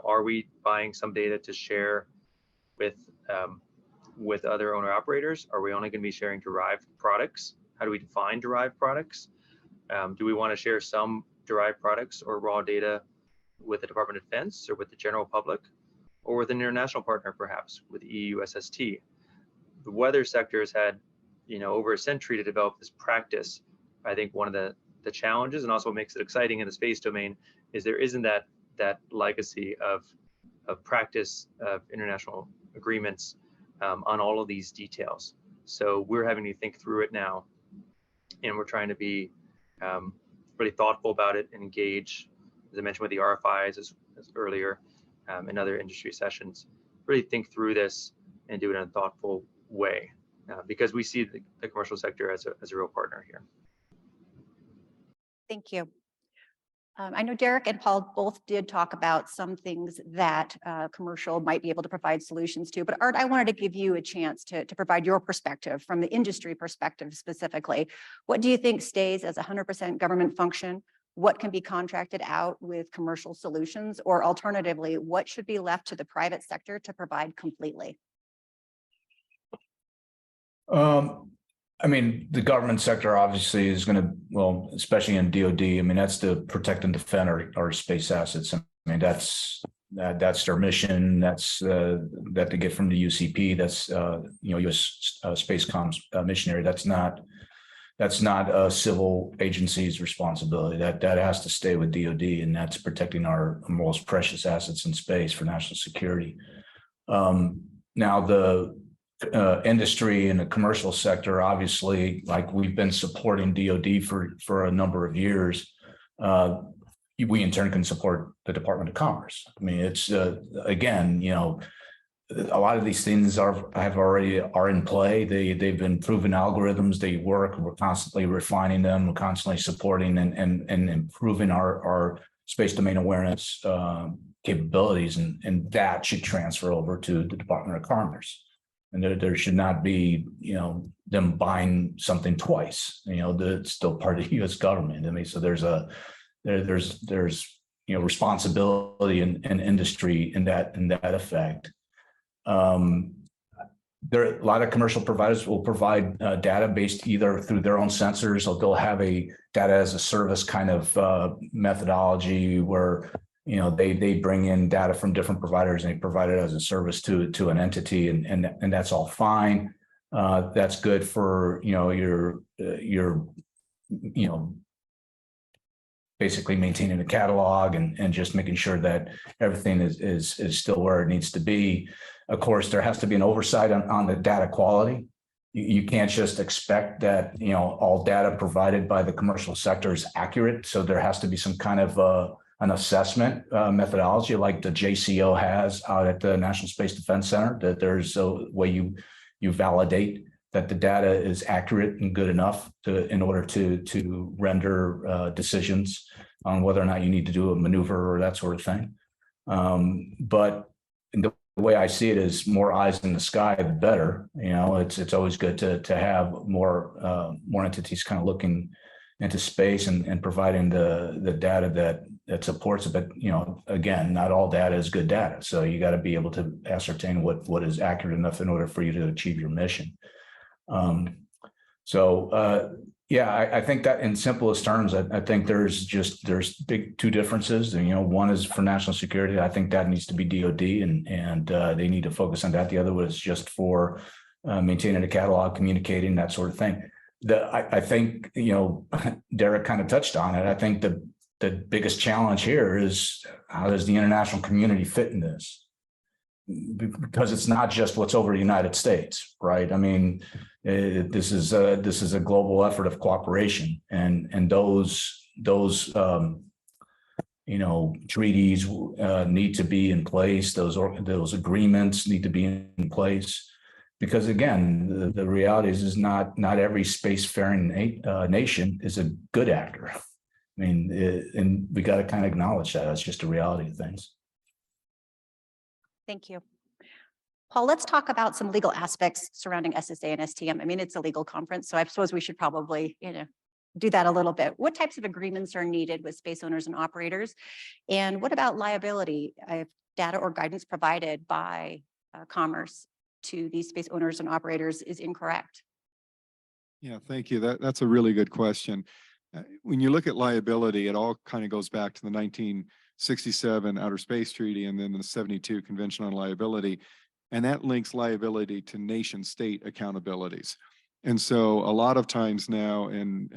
are we buying some data to share with other owner operators? Are we only going to be sharing derived products? How do we define derived products? Do we want to share some derived products or raw data with the Department of Defense or with the general public, or with an international partner, perhaps with EUSST? The weather sector has had, over a century to develop this practice. I think one of the challenges, and also what makes it exciting in the space domain, is there isn't that legacy of practice of international agreements on all of these details. So we're having to think through it now, and we're trying to be really thoughtful about it and engage, as I mentioned, with the RFIs as earlier, in other industry sessions, really think through this and do it in a thoughtful way, because we see the commercial sector as a real partner here. Thank you. I know Derek and Paul both did talk about some things that commercial might be able to provide solutions to, but Art, I wanted to give you a chance to provide your perspective from the industry perspective specifically. What do you think stays as 100% government function? What can be contracted out with commercial solutions? Or alternatively, what should be left to the private sector to provide completely? I mean, the government sector obviously is going to, well, especially in DoD. I mean, that's to protect and defend our space assets. I mean, that's their mission. That's that they get from the UCP. That's U.S. SPACECOM's missionary. That's not a civil agency's responsibility. That has to stay with DoD, and that's protecting our most precious assets in space for national security. Now the industry and the commercial sector, obviously, like we've been supporting DoD for a number of years. We in turn can support the Department of Commerce. I mean, it's again, a lot of these things are in play. They've been proven algorithms. They work. We're constantly refining them. We're constantly supporting and improving our space domain awareness capabilities, and that should transfer over to the Department of Commerce. And there should not be, them buying something twice. It's still part of the U.S. government. I mean, so there's responsibility in industry in that effect. There are a lot of commercial providers will provide data based either through their own sensors, or they'll have a data as a service kind of methodology where they bring in data from different providers and they provide it as a service to an entity, and that's all fine. That's good for your basically maintaining the catalog and just making sure that everything is still where it needs to be. Of course, there has to be an oversight on the data quality. You can't just expect that all data provided by the commercial sector is accurate. So there has to be some kind of an assessment methodology like the JCO has out at the National Space Defense Center, that there's a way you validate that the data is accurate and good enough in order to render decisions on whether or not you need to do a maneuver or that sort of thing. But the way I see it is more eyes in the sky, the better. It's always good to have more entities kind of looking into space and providing the data that supports it. But again, not all data is good data. So you got to be able to ascertain what is accurate enough in order for you to achieve your mission. I think that in simplest terms, I think there's big two differences. One is for national security. I think that needs to be DoD, and they need to focus on that. The other was just for maintaining a catalog, communicating, that sort of thing. I think Derek kind of touched on it. I think the biggest challenge here is, how does the international community fit in this? Because it's not just what's over the United States, right? I mean, this is a global effort of cooperation, and those treaties need to be in place. Those agreements need to be in place, because again, the reality is not every spacefaring nation is a good actor. I mean, and we got to kind of acknowledge that. It's just a reality of things. Thank you. Paul, let's talk about some legal aspects surrounding SSA and STM. I mean, it's a legal conference, so I suppose we should probably, do that a little bit. What types of agreements are needed with space owners and operators? And what about liability if data or guidance provided by Commerce to these space owners and operators is incorrect? Yeah, thank you. That's a really good question. When you look at liability, it all kind of goes back to the 1967 Outer Space Treaty and then the 72 Convention on Liability. And that links liability to nation state accountabilities. And so a lot of times now in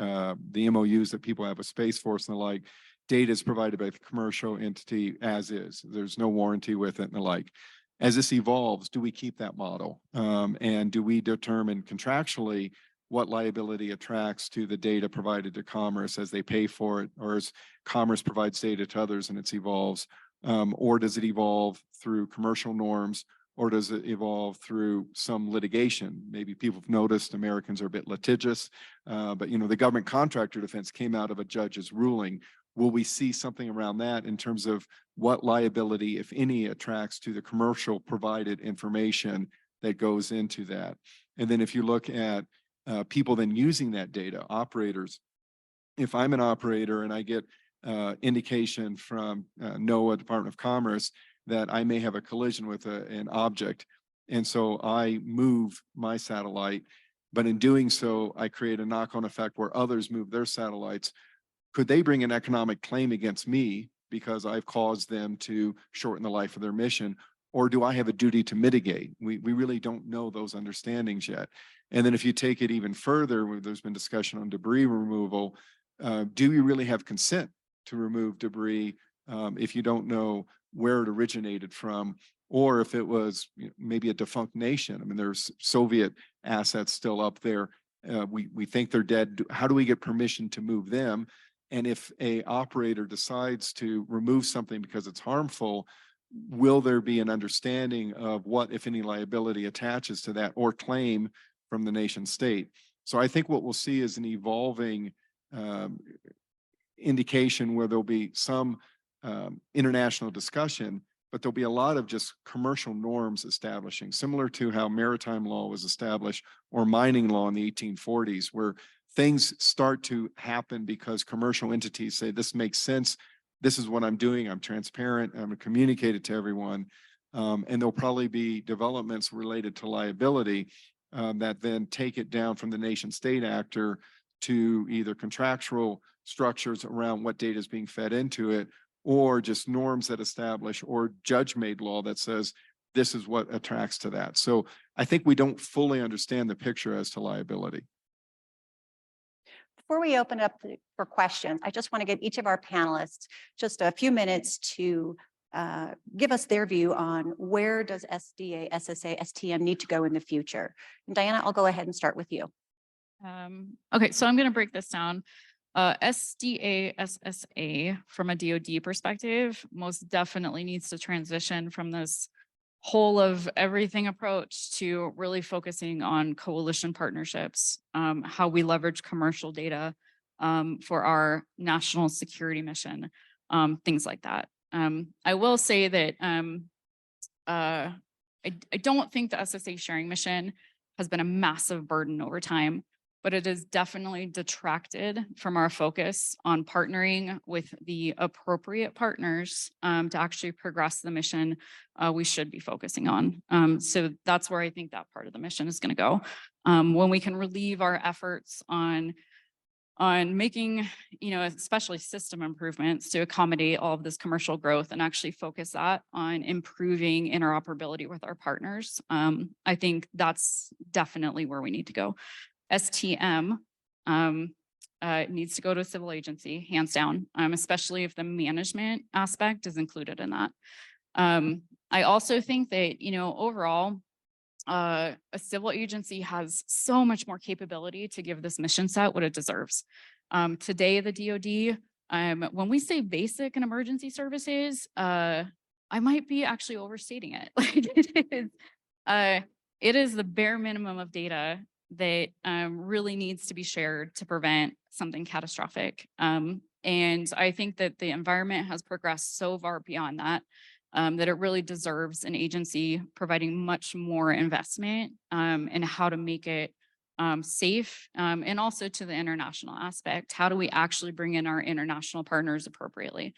the MOUs that people have with Space Force and the like, data is provided by the commercial entity as is. There's no warranty with it and the like. As this evolves, do we keep that model? And do we determine contractually what liability attracts to the data provided to Commerce as they pay for it, or as Commerce provides data to others and it evolves? Or does it evolve through commercial norms, or does it evolve through some litigation? Maybe people have noticed Americans are a bit litigious, but the government contractor defense came out of a judge's ruling. Will we see something around that in terms of what liability, if any, attracts to the commercial provided information that goes into that? And then if you look at people then using that data, operators, if I'm an operator and I get indication from NOAA, Department of Commerce, that I may have a collision with an object, and so I move my satellite, but in doing so, I create a knock-on effect where others move their satellites. Could they bring an economic claim against me because I've caused them to shorten the life of their mission? Or do I have a duty to mitigate? We really don't know those understandings yet. And then if you take it even further, where there's been discussion on debris removal, do you really have consent to remove debris if you don't know where it originated from, or if it was maybe a defunct nation? I mean, there's Soviet assets still up there. We think they're dead. How do we get permission to move them? And if a operator decides to remove something because it's harmful, will there be an understanding of what, if any, liability attaches to that or claim from the nation state? So I think what we'll see is an evolving indication where there'll be some international discussion, but there'll be a lot of just commercial norms establishing, similar to how maritime law was established or mining law in the 1840s, where things start to happen because commercial entities say, this makes sense. This is what I'm doing. I'm transparent. I'm going to communicate it to everyone. And there'll probably be developments related to liability that then take it down from the nation state actor to either contractual structures around what data is being fed into it, or just norms that establish, or judge-made law that says this is what attracts to that. So I think we don't fully understand the picture as to liability. Before we open up for questions, I just want to give each of our panelists just a few minutes to give us their view on where does SDA, SSA, STM need to go in the future. And Diana, I'll go ahead and start with you. Okay, so I'm going to break this down. SDA, SSA, from a DoD perspective, most definitely needs to transition from this whole of everything approach to really focusing on coalition partnerships, how we leverage commercial data for our national security mission, things like that. I will say that I don't think the SSA sharing mission has been a massive burden over time, but it has definitely detracted from our focus on partnering with the appropriate partners to actually progress the mission we should be focusing on. So that's where I think that part of the mission is going to go. When we can relieve our efforts on making, especially system improvements to accommodate all of this commercial growth and actually focus that on improving interoperability with our partners, I think that's definitely where we need to go. STM needs to go to a civil agency, hands down, especially if the management aspect is included in that. I also think that, overall, a civil agency has so much more capability to give this mission set what it deserves. Today, the DoD, when we say basic and emergency services, I might be actually overstating it. Like it is the bare minimum of data that really needs to be shared to prevent something catastrophic. And I think that the environment has progressed so far beyond that, that it really deserves an agency providing much more investment in how to make it safe, and also to the international aspect. How do we actually bring in our international partners appropriately?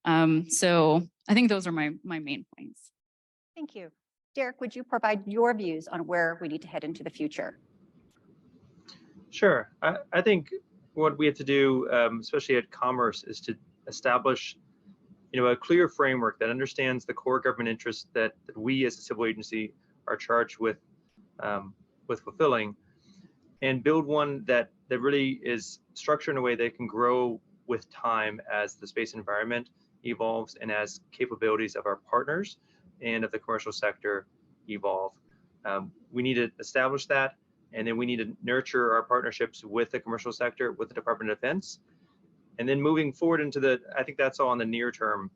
So I think those are my main points. Thank you. Derek, would you provide your views on where we need to head into the future? Sure. I think what we have to do, especially at Commerce, is to establish, a clear framework that understands the core government interests that we as a civil agency are charged with fulfilling, and build one that really is structured in a way that can grow with time as the space environment evolves and as capabilities of our partners and of the commercial sector evolve. We need to establish that. And then we need to nurture our partnerships with the commercial sector, with the Department of Defense. And then moving forward into I think that's all in the near term.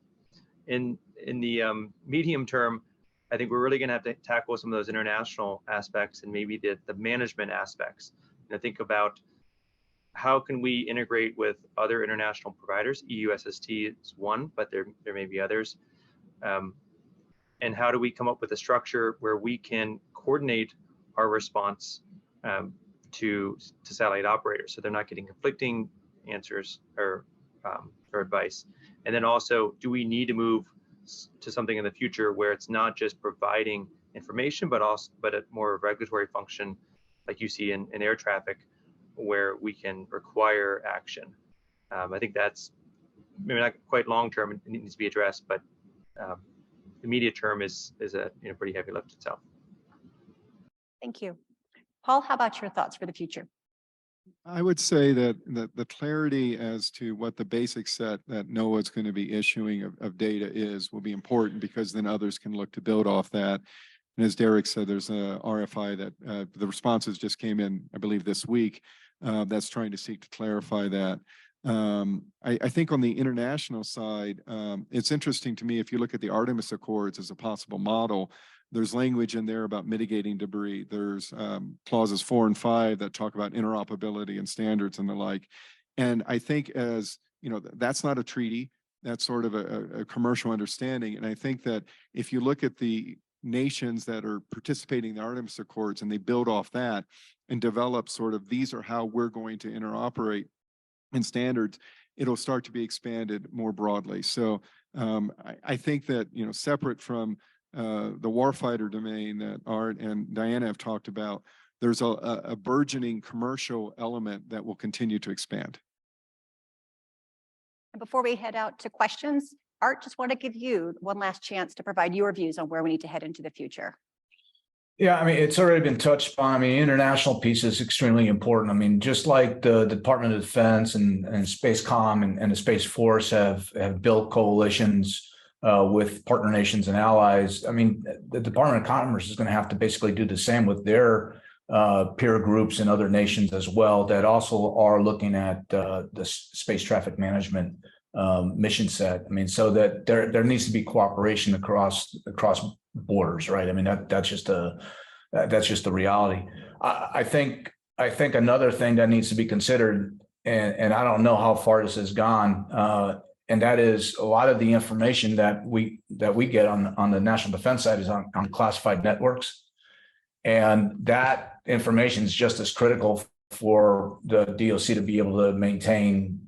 In the medium term, I think we're really going to have to tackle some of those international aspects and maybe the management aspects. Think about how can we integrate with other international providers. EUSST is one, but there may be others. And how do we come up with a structure where we can coordinate our response to satellite operators, so they're not getting conflicting answers or advice. And then also, do we need to move to something in the future where it's not just providing information, but a more regulatory function like you see in air traffic, where we can require action. I think that's maybe not quite long-term, it needs to be addressed, but immediate term is a pretty heavy lift itself. Thank you. Paul, how about your thoughts for the future? I would say that the clarity as to what the basic set that NOAA is going to be issuing of data will be important, because then others can look to build off that. And as Derek said, there's a RFI that the responses just came in, I believe, this week, that's trying to seek to clarify that. I think on the international side, it's interesting to me, if you look at the Artemis Accords as a possible model, there's language in there about mitigating debris. There's clauses 4 and 5 that talk about interoperability and standards and the like. And I think, as you know, that's not a treaty. That's sort of a commercial understanding. And I think that if you look at the nations that are participating in the Artemis Accords and they build off that and develop sort of, these are how we're going to interoperate in standards, it'll start to be expanded more broadly. So I think that, you know, separate from the warfighter domain that Art and Diana have talked about, there's a burgeoning commercial element that will continue to expand. Before we head out to questions, Art, just want to give you one last chance to provide your views on where we need to head into the future. Yeah, I mean, it's already been touched upon. I mean, the international piece is extremely important. I mean, just like the Department of Defense and SPACECOM and the Space Force have built coalitions with partner nations and allies. I mean, the Department of Commerce is going to have to basically do the same with their peer groups and other nations as well that also are looking at the space traffic management mission set. I mean, so that there needs to be cooperation across borders, right? I mean, that's just the reality. I think another thing that needs to be considered, and I don't know how far this has gone, and that is a lot of the information that we get on the national defense side is on classified networks, and that information is just as critical for the DOC to be able to maintain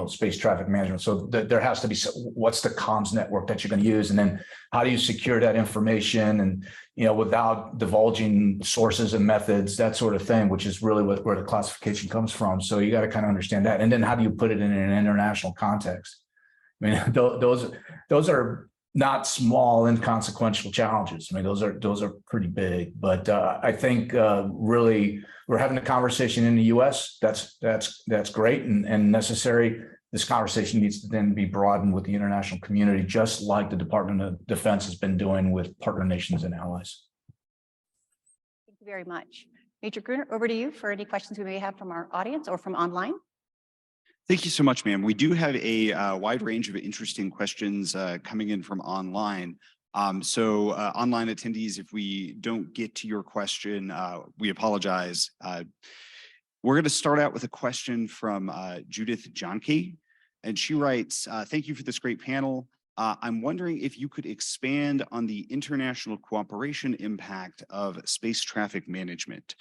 space traffic management. So there has to be what's the comms network that you're going to use, and then how do you secure that information, and without divulging sources and methods, that sort of thing, which is really where the classification comes from. So you got to kind of understand that, and then how do you put it in an international context? I mean, those are not small, inconsequential challenges. I mean, those are pretty big. But I think really we're having a conversation in the U.S. That's great and necessary. This conversation needs to then be broadened with the international community, just like the Department of Defense has been doing with partner nations and allies. Thank you very much. Major Gruner, over to you for any questions we may have from our audience or from online. Thank you so much, ma'am. We do have a wide range of interesting questions coming in from online. So online attendees, if we don't get to your question, we apologize. We're going to start out with a question from Judith Johnke, and she writes, thank you for this great panel. I'm wondering if you could expand on the international cooperation impact of space traffic management.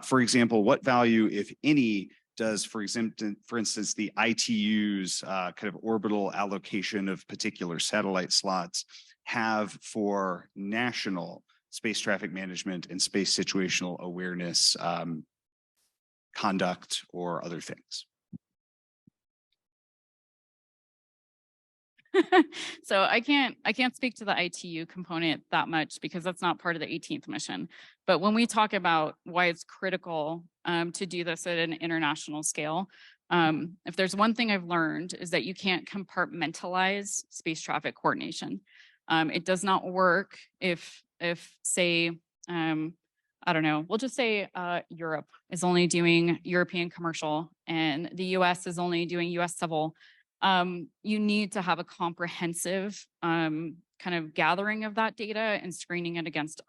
For example, what value, if any, does, for instance, the ITU's kind of orbital allocation of particular satellite slots have for national space traffic management and space situational awareness conduct or other things? So I can't speak to the ITU component that much because that's not part of the 18th mission. But when we talk about why it's critical to do this at an international scale, if there's one thing I've learned is that you can't compartmentalize space traffic coordination. It does not work if say, I don't know, we'll just say Europe is only doing European commercial and the US is only doing US civil. You need to have a comprehensive kind of gathering of that data and screening it against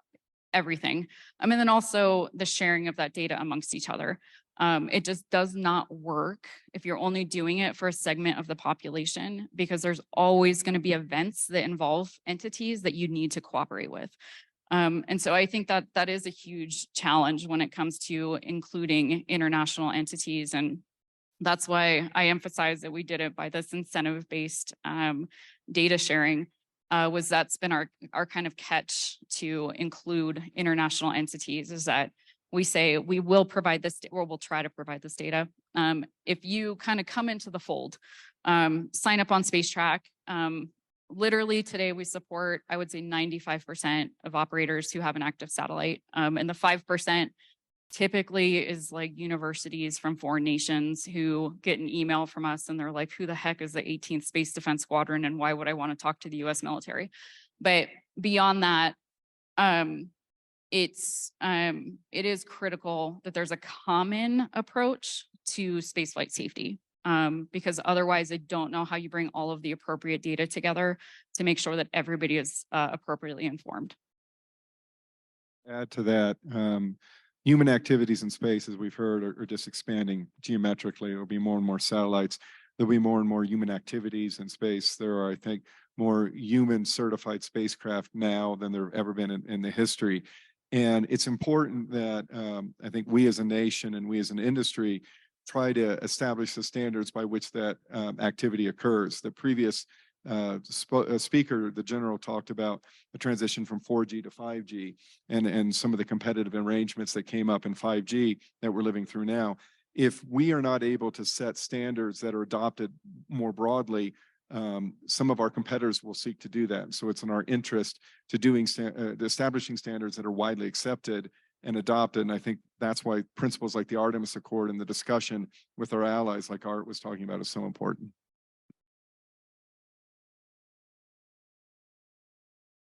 everything. And then also the sharing of that data amongst each other. It just does not work if you're only doing it for a segment of the population, because there's always going to be events that involve entities that you need to cooperate with. And so I think that is a huge challenge when it comes to including international entities. And that's why I emphasize that we did it by this incentive-based data sharing, that's been our kind of catch to include international entities, is that we say we will provide this, or we'll try to provide this data. If you kind of come into the fold, sign up on SpaceTrack. Literally today we support, I would say 95% of operators who have an active satellite. And the 5% typically is like universities from foreign nations who get an email from us and they're like, who the heck is the 18th Space Defense Squadron and why would I want to talk to the US military? But beyond that, it is critical that there's a common approach to spaceflight safety, because otherwise I don't know how you bring all of the appropriate data together to make sure that everybody is appropriately informed. Add to that, human activities in space, as we've heard, are just expanding geometrically. There will be more and more satellites. There'll be more and more human activities in space. There are, I think, more human certified spacecraft now than there have ever been in the history. And it's important that I think we as a nation and we as an industry try to establish the standards by which that activity occurs. The previous speaker, the general, talked about the transition from 4G to 5G and some of the competitive arrangements that came up in 5G that we're living through now. If we are not able to set standards that are adopted more broadly, some of our competitors will seek to do that. So it's in our interest to establishing standards that are widely accepted and adopted. And I think that's why principles like the Artemis Accord and the discussion with our allies, like Art was talking about, is so important.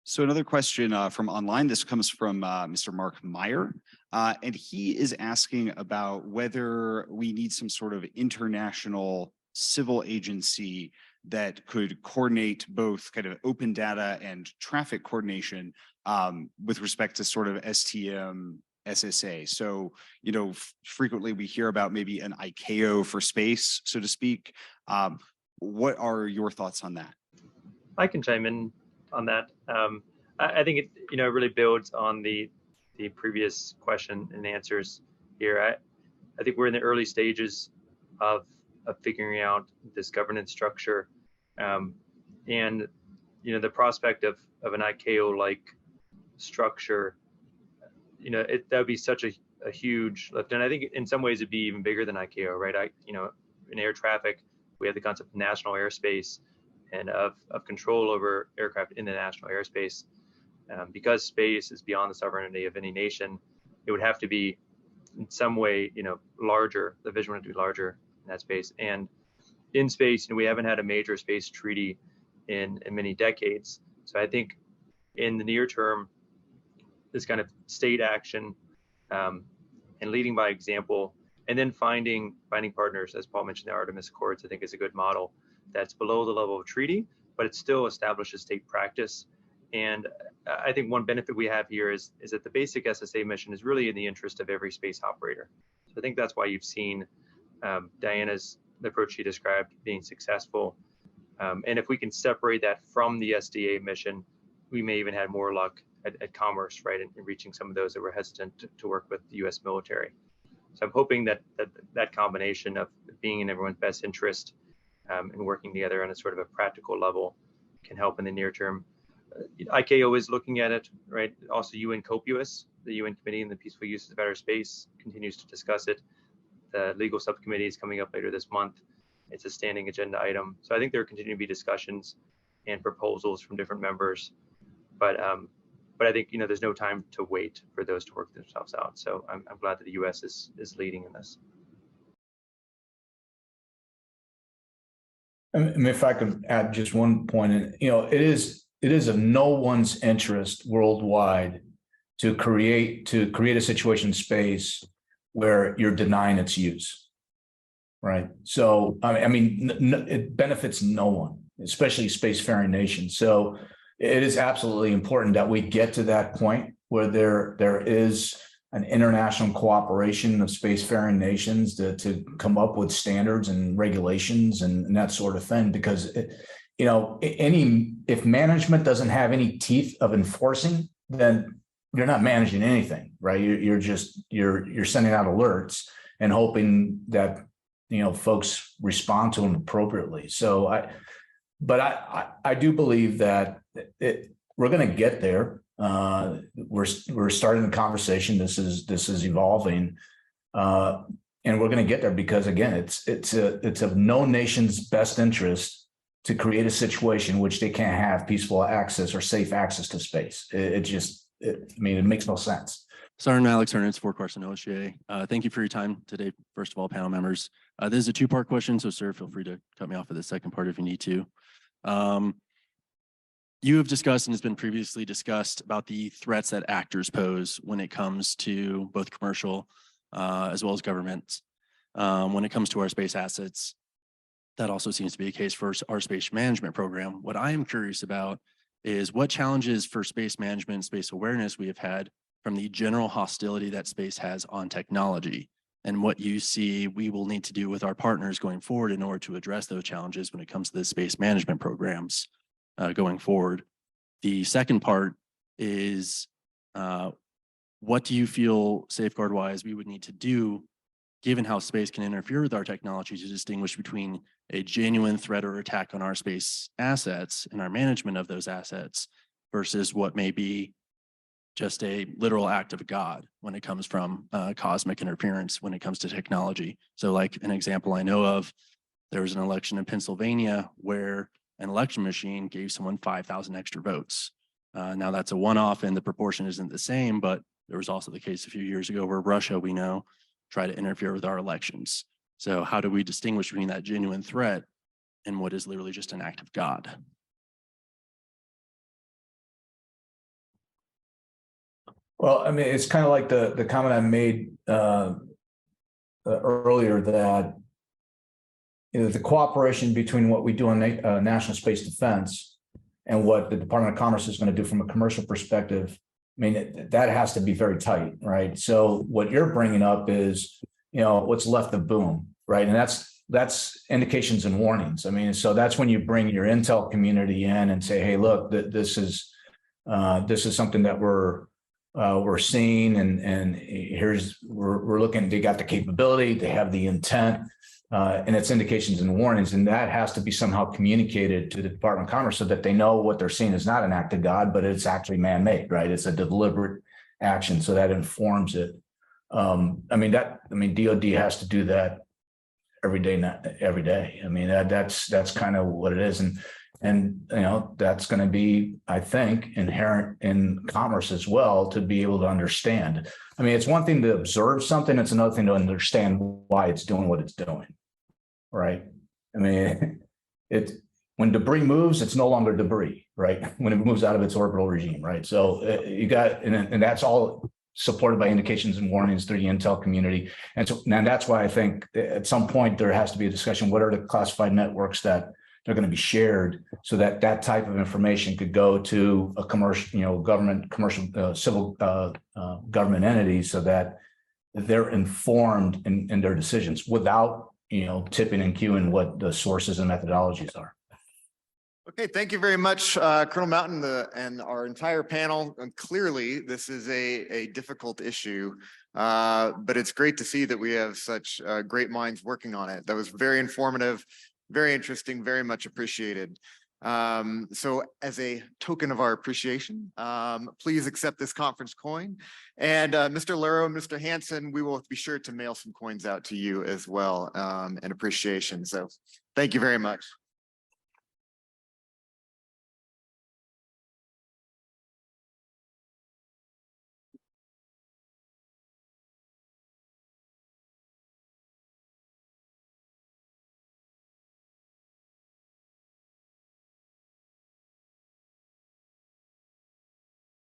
So another question from online. This comes from Mr. Mark Meyer, and he is asking about whether we need some sort of international civil agency that could coordinate both kind of open data and traffic coordination with respect to sort of STM, SSA. So, you know, frequently we hear about maybe an ICAO for space, so to speak. What are your thoughts on that? I can chime in on that. I think it, you know, really builds on the previous question and answers here. I think we're in the early stages of figuring out this governance structure, and you know, the prospect of an ICAO-like structure, you know, that would be such a huge lift. And I think in some ways it'd be even bigger than ICAO, right? You know, in air traffic, we have the concept of national airspace and of control over aircraft in the national airspace. Because space is beyond the sovereignty of any nation, it would have to be in some way, you know, larger. The vision would have to be larger in that space. And in space, you know, we haven't had a major space treaty in many decades. So I think in the near term, this kind of state action and leading by example, and then finding partners, as Paul mentioned, the Artemis Accords, I think is a good model that's below the level of treaty, but it still establishes state practice. And I think one benefit we have here is that the basic SSA mission is really in the interest of every space operator. So I think that's why you've seen Diana's, the approach she described, being successful. And if we can separate that from the SDA mission, we may even have more luck at commerce, right, in reaching some of those that were hesitant to work with the US military. So I'm hoping that that combination of being in everyone's best interest and working together on a sort of a practical level can help in the near term. ICAO is looking at it, right? Also UN COPUOS, the UN Committee on the Peaceful Use of Outer Space, continues to discuss it. The legal subcommittee is coming up later this month. It's a standing agenda item. So I think there continue to be discussions and proposals from different members. But I think, you know, there's no time to wait for those to work themselves out. So I'm glad that the US is leading in this. And if I could add just one point, you know, it is of no one's interest worldwide to create a situation in space where you're denying its use, right? So I mean, it benefits no one, especially spacefaring nations. So it is absolutely important that we get to that point where there is an international cooperation of spacefaring nations to come up with standards and regulations and that sort of thing, because you know, if management doesn't have any teeth of enforcing, then you're not managing anything, right? You're sending out alerts and hoping that, you know, folks respond to them appropriately. So I do believe that we're going to get there. We're starting the conversation. This is evolving. And we're going to get there because, again, it's of no nation's best interest to create a situation in which they can't have peaceful access or safe access to space. It makes no sense. Sergeant Alex Hernandez, Fort Carson, OSGA. Thank you for your time today. First of all, panel members, this is a two-part question. So sir, feel free to cut me off for the second part if you need to. You have discussed and has been previously discussed about the threats that actors pose when it comes to both commercial as well as government. When it comes to our space assets, that also seems to be the case for our space management program. What I am curious about is what challenges for space management and space awareness we have had from the general hostility that space has on technology, and what you see we will need to do with our partners going forward in order to address those challenges when it comes to the space management programs going forward. The second part is what do you feel safeguard-wise we would need to do given how space can interfere with our technology to distinguish between a genuine threat or attack on our space assets and our management of those assets versus what may be just a literal act of God when it comes from cosmic interference when it comes to technology. So like an example I know of, there was an election in Pennsylvania where an election machine gave someone 5,000 extra votes. Now that's a one-off and the proportion isn't the same, but there was also the case a few years ago where Russia, we know, tried to interfere with our elections. So how do we distinguish between that genuine threat and what is literally just an act of God? Well, it's kind of like the comment I made earlier that the cooperation between what we do on national space defense and what the Department of Commerce is going to do from a commercial perspective, that has to be very tight, right? So what you're bringing up is, what's left of boom, right? And that's indications and warnings. So that's when you bring your intel community in and say, hey, look, this is something that we're seeing, and we're looking. They got the capability, they have the intent, and it's indications and warnings, and that has to be somehow communicated to the Department of Commerce so that they know what they're seeing is not an act of God, but it's actually man-made, right? It's a deliberate action, so that informs it. DoD has to do that every day, not every day. That's kind of what it is, and that's going to be, I think, inherent in commerce as well, to be able to understand. It's one thing to observe something, it's another thing to understand why it's doing what it's doing, right? When debris moves, it's no longer debris, right? When it moves out of its orbital regime, right? So you got, and that's all supported by indications and warnings through the intel community. And so now that's why I think at some point there has to be a discussion, what are the classified networks that they're going to be shared, so that that type of information could go to a commercial, government, commercial, civil government entities, so that they're informed in their decisions without, tipping and cueing what the sources and methodologies are. Okay, thank you very much, Colonel Mountin, and our entire panel. And clearly, this is a difficult issue, but it's great to see that we have such great minds working on it. That was very informative, very interesting, very much appreciated. So as a token of our appreciation, please accept this conference coin. And Mr. Loureiro, Mr. Hanson, we will be sure to mail some coins out to you as well in appreciation. So thank you very much.